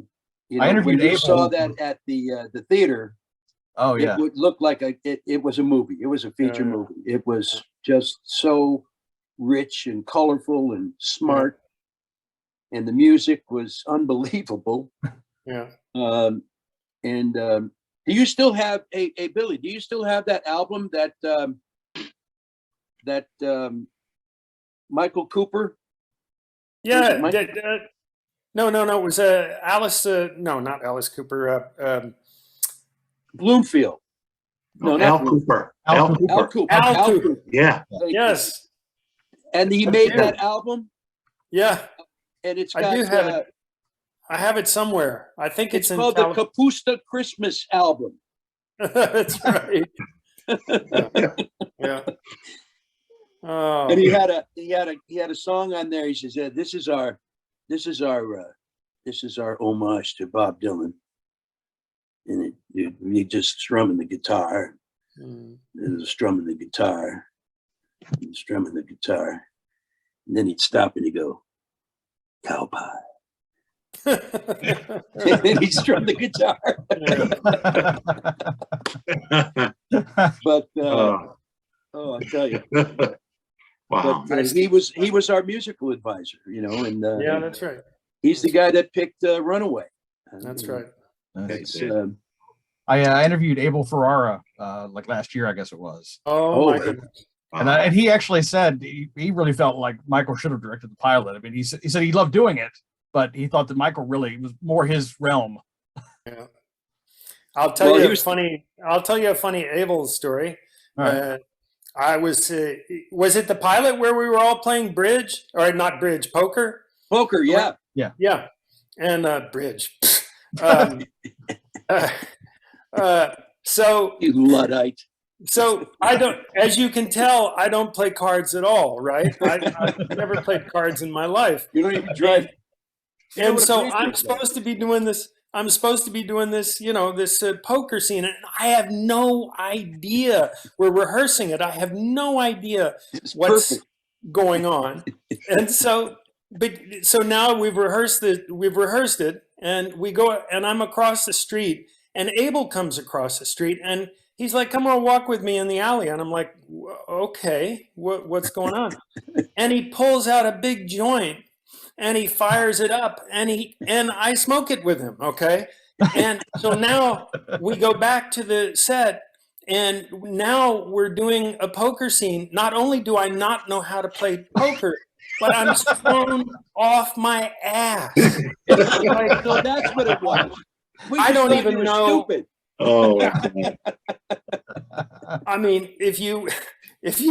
interviewed when you saw that at the theater. Oh yeah, it would look like it was a movie. It was a feature movie. It was just so rich and colorful and smart, and the music was unbelievable. Yeah. Do you still have Billy? Do you still have that album that Michael Cooper? Yeah. No. It was Alice. No, not Alice Cooper. Bloomfield. No, Al Cooper. Al Cooper. Yeah. Yes. And he made that album. Yeah. And it's got. I do have it. I have it somewhere. I think it's called the Kapusta Christmas album. That's right. Yeah. Oh. And he had a song on there. He says, "This is our homage to Bob Dylan." And he just strumming the guitar. Strumming the guitar. And then he'd stop and he'd go, "Cow pie." And then he'd strum the guitar. But I tell you. Wow. But he was our musical advisor, and yeah, that's right. He's the guy that picked Runaway. That's right. I interviewed Abel Ferrara like last year, I guess it was. Oh my goodness. And he actually said he really felt like Michael should have directed the pilot. I mean, he said he loved doing it, but he thought that Michael really was more his realm. Yeah. I'll tell you a funny Abel story. Right. I was it the pilot where we were all playing bridge, or not bridge, poker? Poker, yeah. Yeah. And bridge. So you Luddite. So I don't, as you can tell, I don't play cards at all, right? I've never played cards in my life. You don't even drive. And so I'm supposed to be doing this. This poker scene, and I have no idea. We're rehearsing it. I have no idea what's going on. And so now we've rehearsed it, and we go, and I'm across the street, and Abel comes across the street, and he's like, "Come on, walk with me in the alley." And I'm like, "Okay, what's going on?" And he pulls out a big joint and he fires it up, and I smoke it with him. Okay. And so now we go back to the set, and now we're doing a poker scene. Not only do I not know how to play poker, but I'm thrown off my ass. So that's what it was. I don't even know. Stupid. Oh, I mean, if you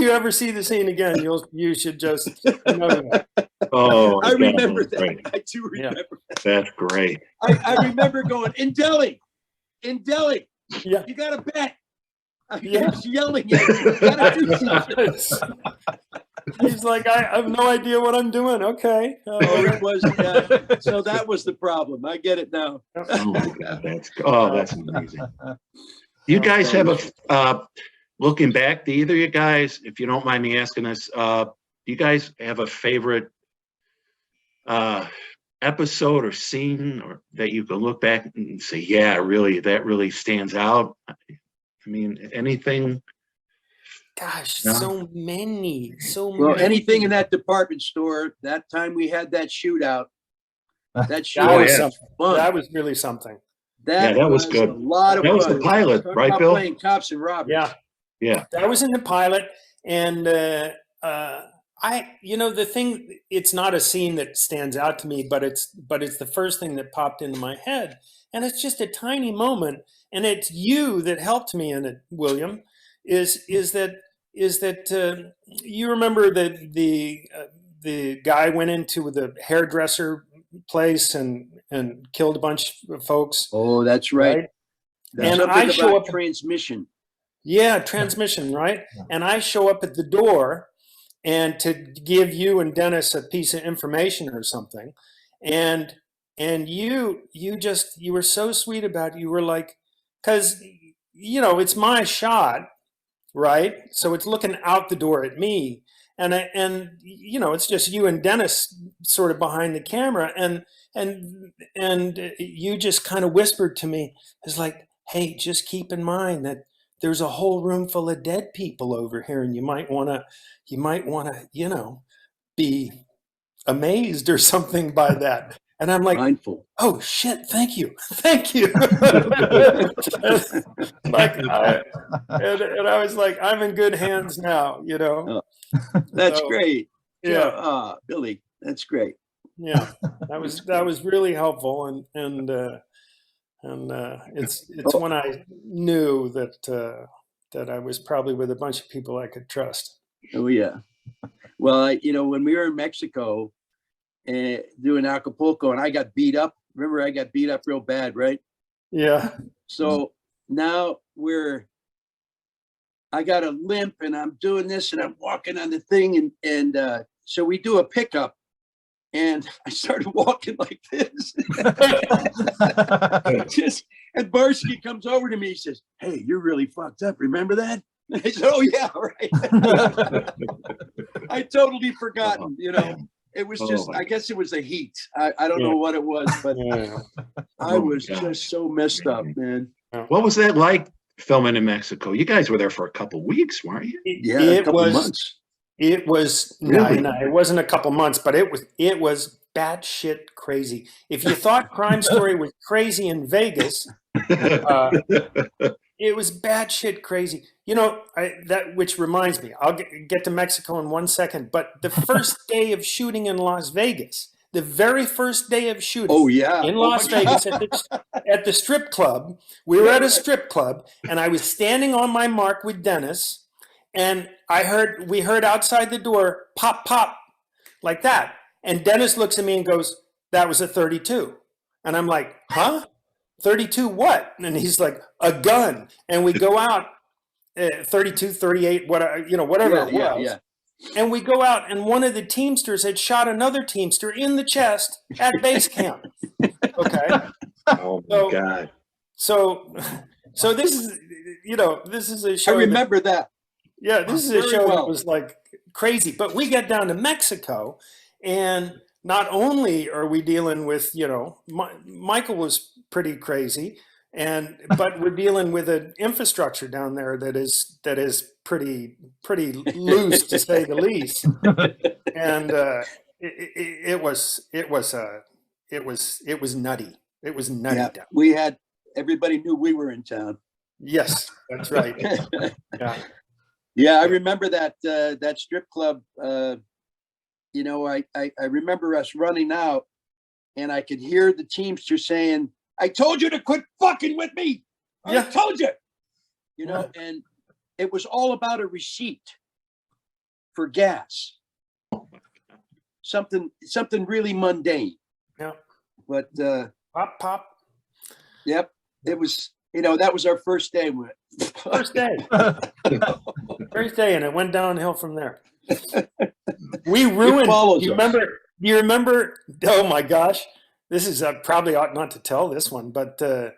ever see the scene again, you should just know that. Oh, I remember that. Great. I do remember that. That's great. I remember going in Delhi. Yeah. You got to bet. He was yelling at me. You gotta do something. He's like, I have no idea what I'm doing. Okay. So that was the problem. I get it now. Oh my God, that's amazing. You guys have looking back to either of you guys, if you don't mind me asking this, do you guys have a favorite episode or scene or that you can look back and say, yeah, really, that really stands out? I mean, anything? Gosh, No. so many. Well, anything in that department store, that time we had that shootout, that That shootout was yeah. something. fun. That was really something. That that was was good. a lot of That was fun. the pilot, Talk right, about Bill? playing cops and robbers. Yeah. Yeah. That was in the pilot, and the thing. It's not a scene that stands out to me, but it's the first thing that popped into my head, and it's just a tiny moment, and it's you that helped me in it, William. Is that you remember that the guy went into the hairdresser place and killed a bunch of folks, Oh, that's right. And Something I about show up. transmission. Yeah, transmission, right? And I show up at the door and to give you and Dennis a piece of information or something. And you were so sweet about it. You were like, because, it's my shot, right? So it's looking out the door at me. And it's just you and Dennis sort of behind the camera. And you just kind of whispered to me, it's like, hey, just keep in mind that there's a whole room full of dead people over here, and you might want to, be amazed or something by that. And I'm like, Mindful. oh shit, thank you. And I was like, I'm in good hands now, That's So, great. yeah. Billy, that's great. Yeah, that was really helpful, and it's when I knew that I was probably with a bunch of people I could trust. Oh yeah. Well, when we were in Mexico doing Acapulco, and I got beat up. Remember, I got beat up real bad, right? Yeah. So now I got a limp, and I'm doing this, and I'm walking on the thing, and so we do a pickup. And I started walking like this. And Barsky comes over to me. He says, "Hey, you're really fucked up. Remember that?" I said, "Oh yeah, right." I totally forgotten. It was just. I guess it was the heat. I don't know what it was, but I was just so messed up, man. What was that like filming in Mexico? You guys were there for a couple weeks, weren't you? Yeah, a couple months. It was Really? no, it wasn't a couple months, but it was batshit crazy. If you thought Crime Story was crazy in Vegas, it was batshit crazy. Which reminds me, I'll get to Mexico in 1 second. But the first day of shooting in Las Vegas, the very first day of shooting, Oh yeah, in Las Vegas at the strip club, we were at a strip club, and I was standing on my mark with Dennis. And we heard outside the door, pop, pop, like that. And Dennis looks at me and goes, "That was a 32. And I'm like, huh? 32 what? And he's like, "A gun." And we go out, 32, 38, whatever it was. Yeah. And we go out, and one of the Teamsters had shot another Teamster in the chest at base camp. Okay. Oh my God. So this is a show. I remember that. Yeah, this is a Very show well. that was like crazy. But we get down to Mexico, and not only are we dealing with, Michael was pretty crazy, but we're dealing with an infrastructure down there that is pretty loose, to say the least. And it was nutty. It was nutty. Yeah, down. everybody knew we were in town. Yes, that's right. Yeah. Yeah, I remember that strip club. I remember us running out, and I could hear the Teamster saying, "I told you to quit fucking with me. I told you." And it was all about a receipt for gas. Something really mundane. Yeah. But Pop, pop. yep, it was. That was our first day. First day, and it went downhill from there. We ruined. Do you remember? Oh my gosh, this is probably ought not to tell this one, but there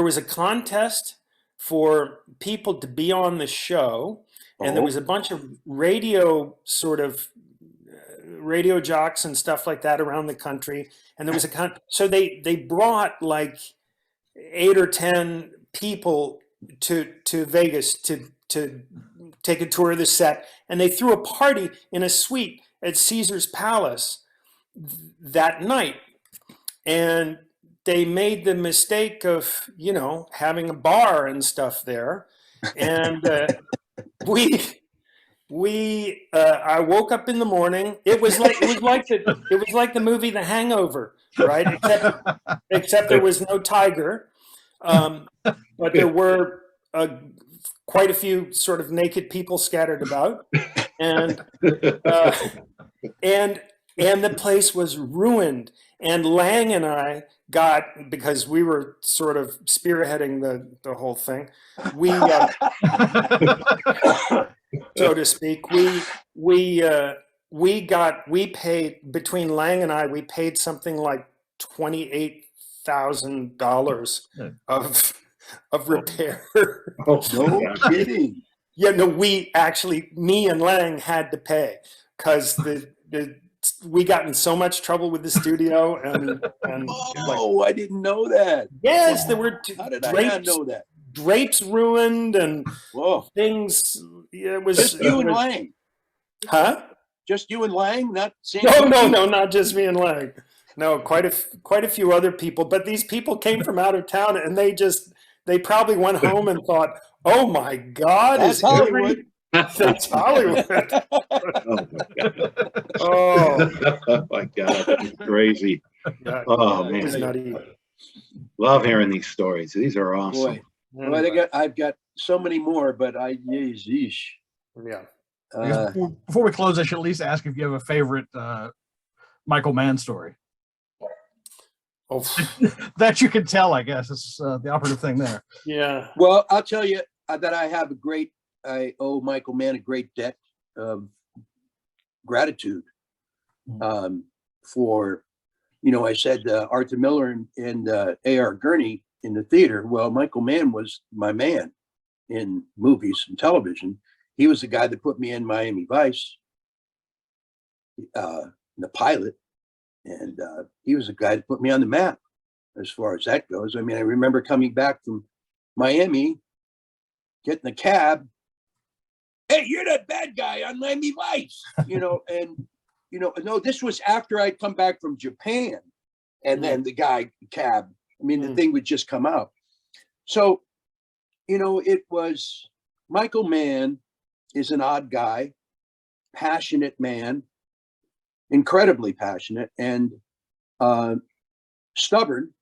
was a contest for people to be on the show, and there was a bunch of radio sort of radio jocks and stuff like that around the country. And there was so they brought like 8 or 10 people to Vegas to take a tour of the set, and they threw a party in a suite at Caesar's Palace that night. And they made the mistake of, you know, having a bar and stuff there. And I woke up in the morning. It was like the movie The Hangover, right? Except there was no tiger, but there were quite a few sort of naked people scattered about, and the place was ruined. And Lang and I got, because we were sort of spearheading the whole thing, we so to speak, we paid, between Lang and I, we paid something like $28,000 of repair. No kidding. Yeah, no, me and Lang had to pay, because we got in so much trouble with the studio, and I didn't know that. Yes, there were How did I not know that? drapes ruined and things. It was Just you and Lang. Huh? Just you and Lang, not Sam. No, not just me and Lang. No, quite a few other people. But these people came from out of town, and they probably went home and thought, "Oh my God, that's Hollywood." That's Hollywood. Oh my God, it's crazy. Yeah, Oh it was man, nutty. love hearing these stories. These are awesome. Boy, well, I've got so many more, but yeesh. Yeah. I guess before we close, I should at least ask if you have a favorite Michael Mann story. Oh, That you can tell, I guess. It's the operative thing there. yeah. Well, I'll tell you that I owe Michael Mann a great debt of gratitude for, you know, I said Arthur Miller and A.R. Gurney in the theater. Well, Michael Mann was my man in movies and television. He was the guy that put me in Miami Vice, the pilot, and he was the guy that put me on the map as far as that goes. I mean, I remember coming back from Miami, getting the cab. Hey, you're that bad guy on Miami Vice, you know, and, you know, no, this was after I'd come back from Japan, and then the cab, I mean, the thing would just come out. So, you know, it was, Michael Mann is an odd guy, passionate man, incredibly passionate and stubborn.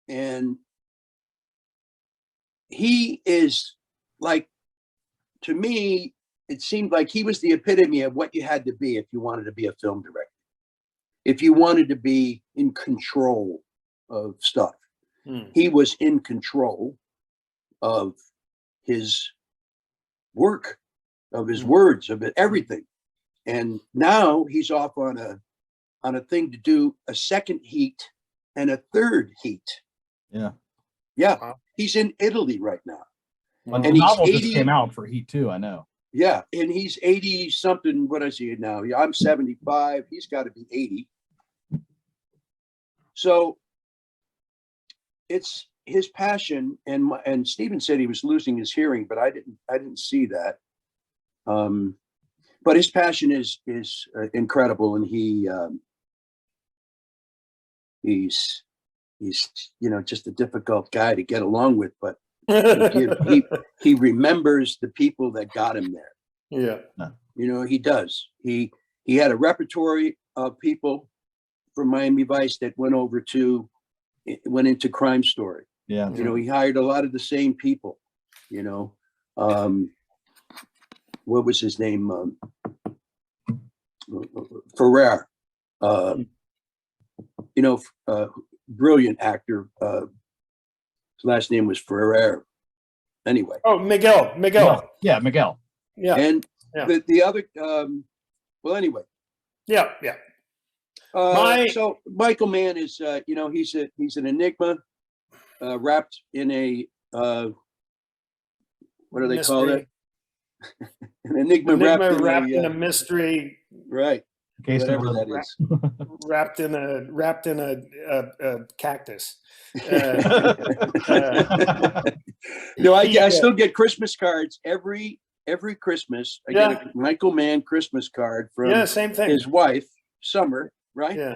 And he is like, to me, it seemed like he was the epitome of what you had to be if you wanted to be a film director. If you wanted to be in control of stuff, he was in control of his work, of his words, of everything. And now he's off on a thing to do a second heat and a third heat. Yeah. Wow. He's in Italy right now. And the novel just came out for Heat too, I know. Yeah, and he's 80 something. What I see now, I'm 75. He's got to be 80. So it's his passion, and Stephen said he was losing his hearing, but I didn't see that. But his passion is incredible, and he's you know, just a difficult guy to get along with, but he remembers the people that got him there. Yeah. You know, he does. He had a repertory of people from Miami Vice that went into Crime Story. Yeah. You know, he hired a lot of the same people, you know. What was his name? Ferrer. You know, brilliant actor. His last name was Ferrer. Anyway. Oh, Miguel. Yeah, Miguel. Yeah. And the other, well, anyway. Yeah. So Michael Mann is, you know, he's an enigma, wrapped in a, what do they call it? An enigma, wrapped in a mystery, right. Case Whatever number- that is. wrapped in a cactus. No, I still get Christmas cards every Christmas. I get a Michael Mann Christmas card from Same thing. his wife, Summer, right? Yeah.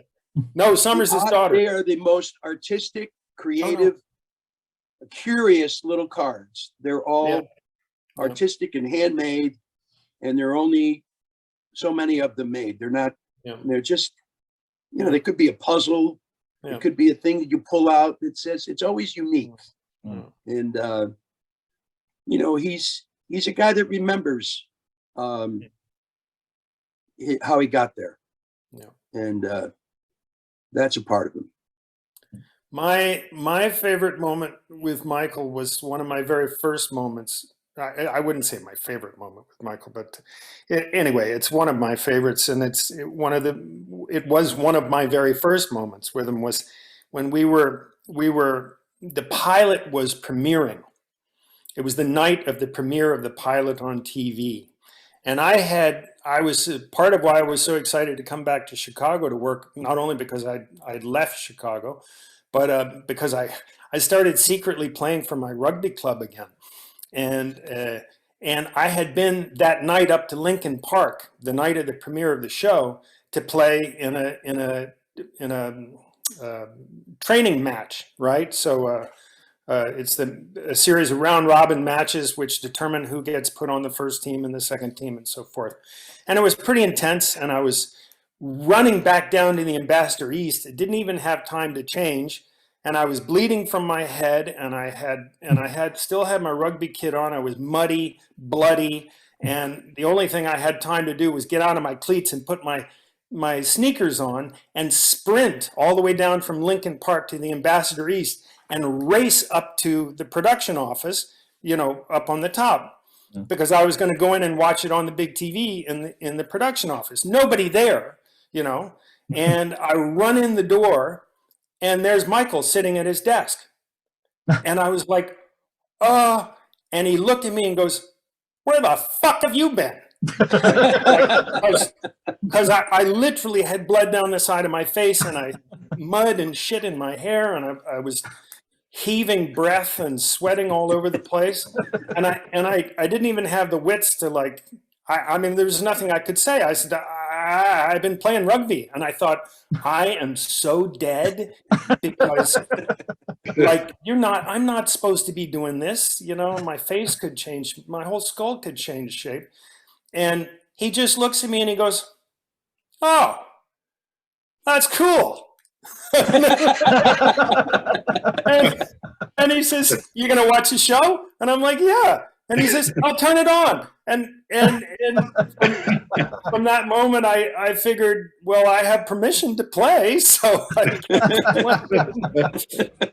No, Summer's his daughter. They are the most artistic, creative, curious little cards. They're all artistic and handmade, and there are only so many of them made. They're not, they're just, they could be a puzzle. It could be a thing that you pull out that says, it's always unique. And, he's a guy that remembers how he got there. And that's a part of him. My favorite moment with Michael was one of my very first moments. I wouldn't say my favorite moment with Michael, but anyway, it's one of my favorites, and it was one of my very first moments with him was when the pilot was premiering. It was the night of the premiere of the pilot on TV, and I was part of why I was so excited to come back to Chicago to work, not only because I'd left Chicago, but because I started secretly playing for my rugby club again. And I had been that night up to Lincoln Park, the night of the premiere of the show, to play in a training match, right? So it's a series of round robin matches which determine who gets put on the first team and the second team and so forth. And it was pretty intense, and I was running back down to the Ambassador East. It didn't even have time to change. And I was bleeding from my head, and I still had my rugby kit on. I was muddy, bloody, and the only thing I had time to do was get out of my cleats and put my sneakers on and sprint all the way down from Lincoln Park to the Ambassador East and race up to the production office, up on the top, because I was going to go in and watch it on the big TV in the production office. Nobody there, and I run in the door. And there's Michael sitting at his desk. And I was like, and he looked at me and goes, "Where the fuck have you been?" Because I literally had blood down the side of my face, and mud and shit in my hair, and I was heaving breath and sweating all over the place. And I didn't even have the wits to I mean, there was nothing I could say. I said, I've been playing rugby. And I thought, I am so dead because I'm not supposed to be doing this. My face could change. My whole skull could change shape. And he just looks at me and he goes, "Oh, that's cool." and he says, "You going to watch the show?" And I'm like, "Yeah." And he says, "I'll turn it on." And from that moment, I figured, well, I have permission to play, so I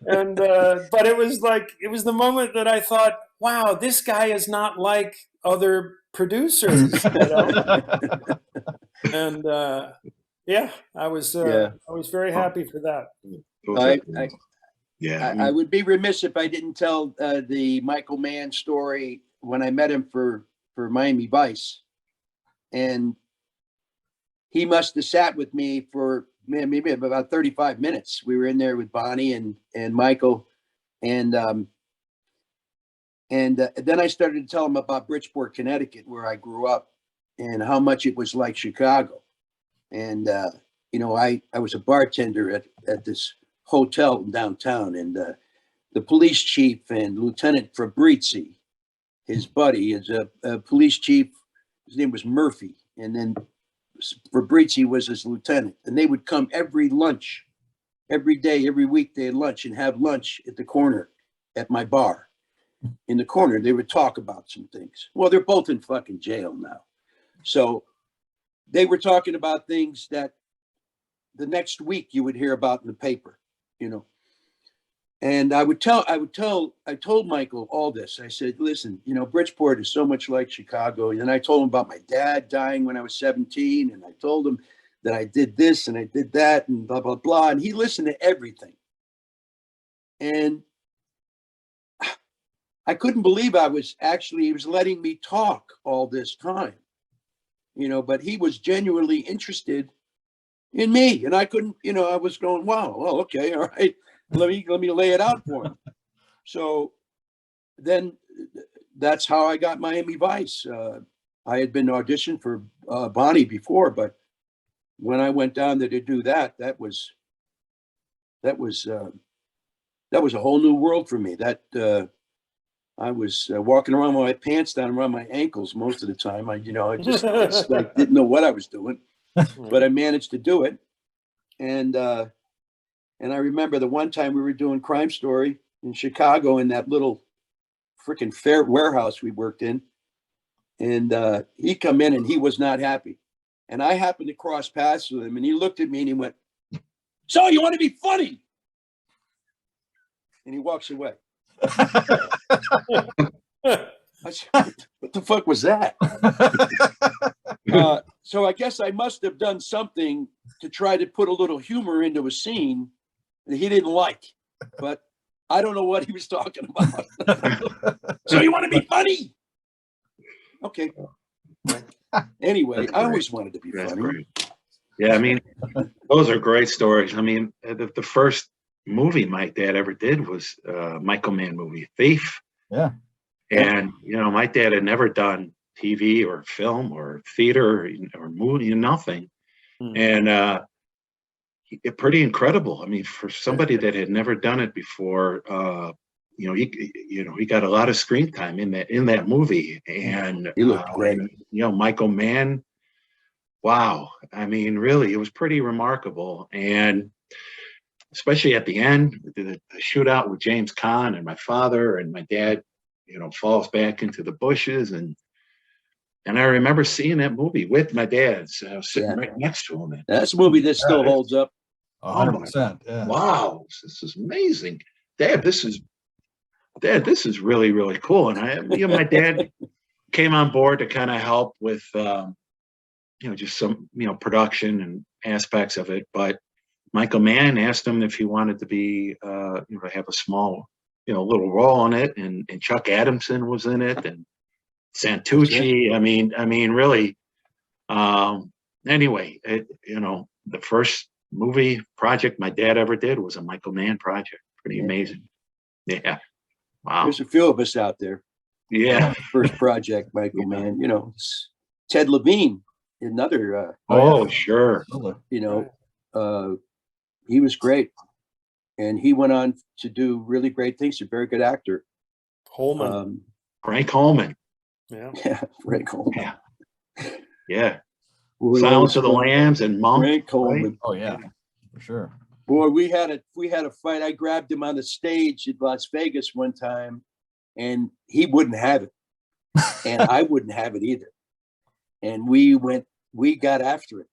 and but it was the moment that I thought, wow, this guy is not like other producers, and I was very happy for that. I would be remiss if I didn't tell the Michael Mann story when I met him for Miami Vice. And he must have sat with me for maybe about 35 minutes. We were in there with Bonnie and Michael. And then I started to tell him about Bridgeport, Connecticut, where I grew up, and how much it was like Chicago. And, I was a bartender at this hotel in downtown, and the police chief and Lieutenant Fabrizi, his buddy, is a police chief. His name was Murphy, and then Fabrizi was his lieutenant. And they would come every day, every weekday at lunch, and have lunch at the corner at my bar. In the corner, they would talk about some things. Well, they're both in fucking jail now. So they were talking about things that the next week you would hear about in the paper, And I told Michael all this. I said, "Listen, Bridgeport is so much like Chicago." And then I told him about my dad dying when I was 17. And I told him that I did this and I did that and blah, blah, blah. And he listened to everything. And I couldn't believe he was letting me talk all this time, but he was genuinely interested in me. And I couldn't, I was going, wow, well, okay, all right. Let me lay it out for him. So then that's how I got Miami Vice. I had been auditioned for Bonnie before, but when I went down there to do that was a whole new world for me. I was walking around with my pants down around my ankles most of the time. I just like didn't know what I was doing, but I managed to do it. And I remember the one time we were doing Crime Story in Chicago in that little freaking fair warehouse we worked in. And he come in and he was not happy. And I happened to cross paths with him and he looked at me and he went, "So you want to be funny?" And he walks away. I said, what the fuck was that? So I guess I must have done something to try to put a little humor into a scene that he didn't like, but I don't know what he was talking about. So you want to be funny? Okay. Anyway, I always wanted to be That's funny. great. Yeah, I mean, those are great stories. I mean, the first movie my dad ever did was Michael Mann movie, Thief. Yeah. And, my dad had never done TV or film or theater or movie, nothing. And pretty incredible. I mean, for somebody that had never done it before, he got a lot of screen time in that movie. And He looked great. Michael Mann, wow. I mean, really, it was pretty remarkable. And especially at the end, the shootout with James Caan and my father and my dad, falls back into the bushes. And I remember seeing that movie with my dad. So I was sitting right next to him. That's a movie that still holds up. 100%. Yeah. Wow, this is amazing. Dad, this is really, really cool. And my dad came on board to kind of help with, just some, production and aspects of it. But Michael Mann asked him if he wanted to be, have a small, little role in it. And Chuck Adamson was in it, and Santucci. I mean, really. Anyway, the first movie project my dad ever did was a Michael Mann project. Pretty amazing. Yeah. Wow. There's a few of us out there. Yeah. First project, Michael Mann. Ted Levine, another. Sure. He was great, and he went on to do really great things. A very good actor. Holman. Frank Holman. Yeah, Frank Holman. Yeah. Silence of the Lambs and Monk. Frank Holman. Right? Oh yeah, for sure. Boy, we had a fight. I grabbed him on the stage at Las Vegas one time, and he wouldn't have it, and I wouldn't have it either. And we got after it.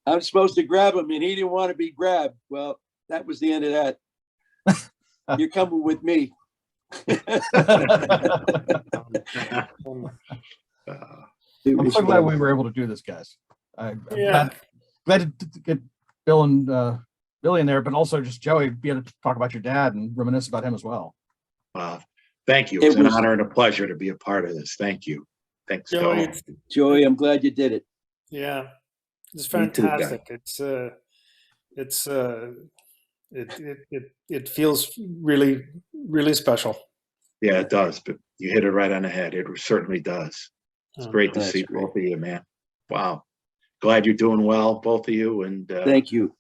I'm supposed to grab him, and he didn't want to be grabbed. Well, that was the end of that. You're coming with me. I'm so glad we were able to do this, guys. I'm glad to get Bill and Billy in there, but also just Joey, be able to talk about your dad and reminisce about him as well. Thank you. It's an honor and a pleasure to be a part of this. Thank you. Thanks, Joey. I'm glad you did it. Yeah, it's fantastic. It feels really, really special. Yeah, it does. But you hit it right on the head. It certainly does. It's great to see both of you, man. Wow. Glad you're doing well, both of you. And thank you.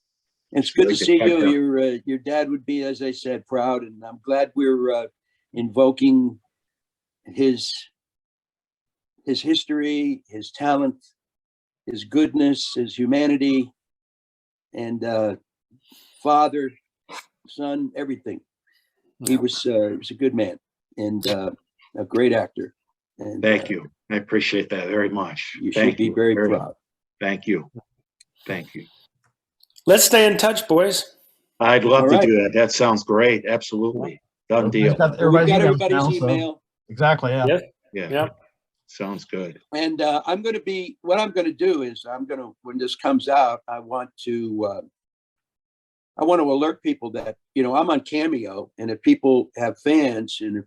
It's good to see you. Your dad would be, as I said, proud, and I'm glad we're invoking his history, his talent, his goodness, his humanity, and father, son, everything. He was a good man and a great actor. And thank you. I appreciate that very much. You should be very proud. Thank you. Thank you. Let's stay in touch, boys. I'd love to do that. That sounds great. Absolutely. Done deal. Everybody's email. Exactly. Yeah. Yeah. Sounds good. And what I'm going to do is when this comes out, I want to I want to alert people that, I'm on Cameo, and if people have fans, and if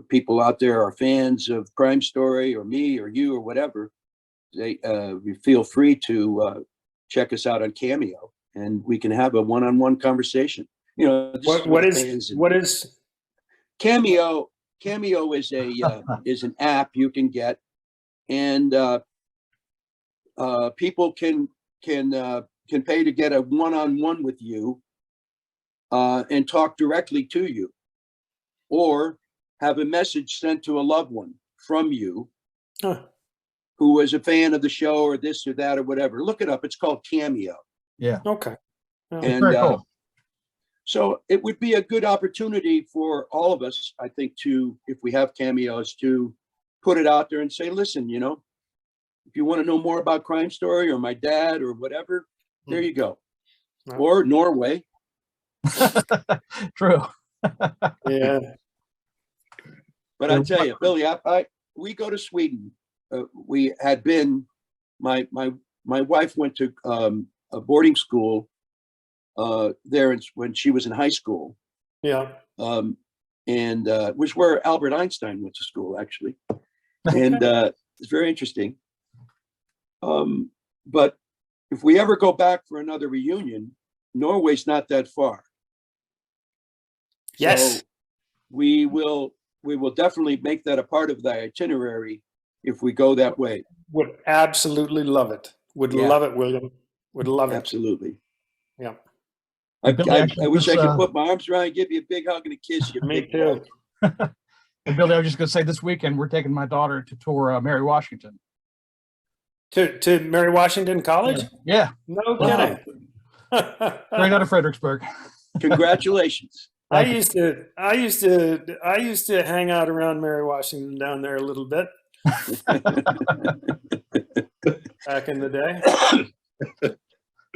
people out there are fans of Crime Story or me or you or whatever, they feel free to check us out on Cameo, and we can have a one-on-one conversation. What is Cameo? Cameo is is an app you can get, and people can pay to get a one-on-one with you and talk directly to you, or have a message sent to a loved one from you who was a fan of the show or this or that or whatever. Look it up. It's called Cameo. Yeah. Okay. And very cool. So it would be a good opportunity for all of us, I think, if we have Cameos, to put it out there and say, listen, if you want to know more about Crime Story or my dad or whatever, there you go. Wow. Or Norway. True. Yeah. But I tell you, Billy, we go to Sweden. We had been, my wife went to a boarding school there when she was in high school. Yeah. And it was where Albert Einstein went to school, actually. And it's very interesting. But if we ever go back for another reunion, Norway's not that far. Yes. So we will definitely make that a part of the itinerary if we go that way. Would absolutely love it. Would Yeah. love it, William. Would love it. Absolutely. Yeah. I Billy, wish I could put my arms around you, give you a big hug and a kiss. You Me big too. boy. And Billy, I was just going to say, this weekend we're taking my daughter to tour Mary Washington. To Mary Washington College? Yeah, No Wow. kidding. right out of Fredericksburg. Congratulations. I used to hang out around Mary Washington down there a little bit back in the day.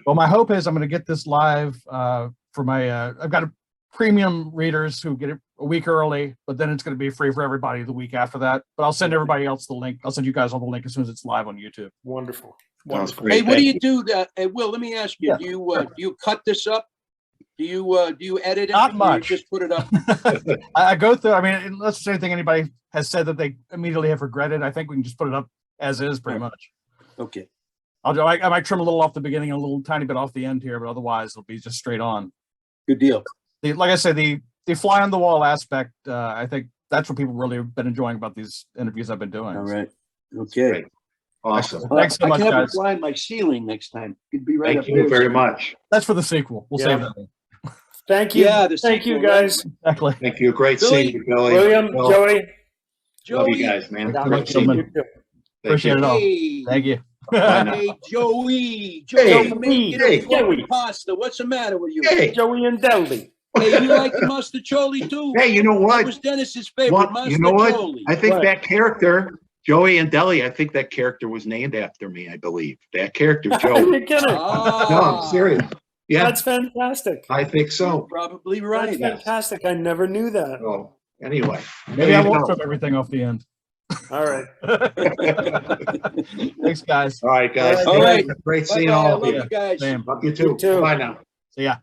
Well, my hope is I'm going to get this live for my. I've got premium readers who get it a week early, but then it's going to be free for everybody the week after that. But I'll send everybody else the link. I'll send you guys all the link as soon as it's live on YouTube. Wonderful. Sounds Wonderful. great. Hey, what do Thank you do? Hey, Will, let me ask you. Yeah. Do you cut this up? Do you edit it? Not or you much. just put it up. I go through. I mean, unless there's anything anybody has said that they immediately have regretted, I think we can just put it up as is, pretty much. Okay. I might trim a little off the beginning, a little tiny bit off the end here, but otherwise it'll be just straight on. Good deal. Like I said, the fly on the wall aspect, I think that's what people really have been enjoying about these interviews I've been doing. All right. Okay. Great. Awesome. Thanks so I much, can have it guys. fly in my ceiling next time. Could be right Thank up you there. very much. That's for the sequel. We'll save Yeah. that. Thank you. Yeah, the Thank you, sequel, right? guys. Exactly. Thank you. Great Billy, seeing you, Billy. William, Bill, Joey. love Joey. you guys, man. Yeah, Great seeing you. You too. Thank Appreciate you. it all. Hey, Thank you. Bye now. hey, Joey. Hey, making hey, a fucking Joey. pasta. What's the matter with you? Hey, Joey and Delby. Hey, you like the mustacholi too? hey, you know That what? was Dennis's favorite What? You know what? mustacholi. I think What? that character, Joey and Deli, I think that character was named after me, I believe. That character, Are Joe. you kidding? No, I'm serious. Yeah, That's fantastic. I think You're so. probably That's right. fantastic. I never knew that. So, anyway. Maybe I there you won't go. trim everything off the end. All right. Thanks, guys. All right, guys. All right. Great seeing Bye-bye. I all of love you. you guys. Same. Love you You too. too. Bye now. See ya.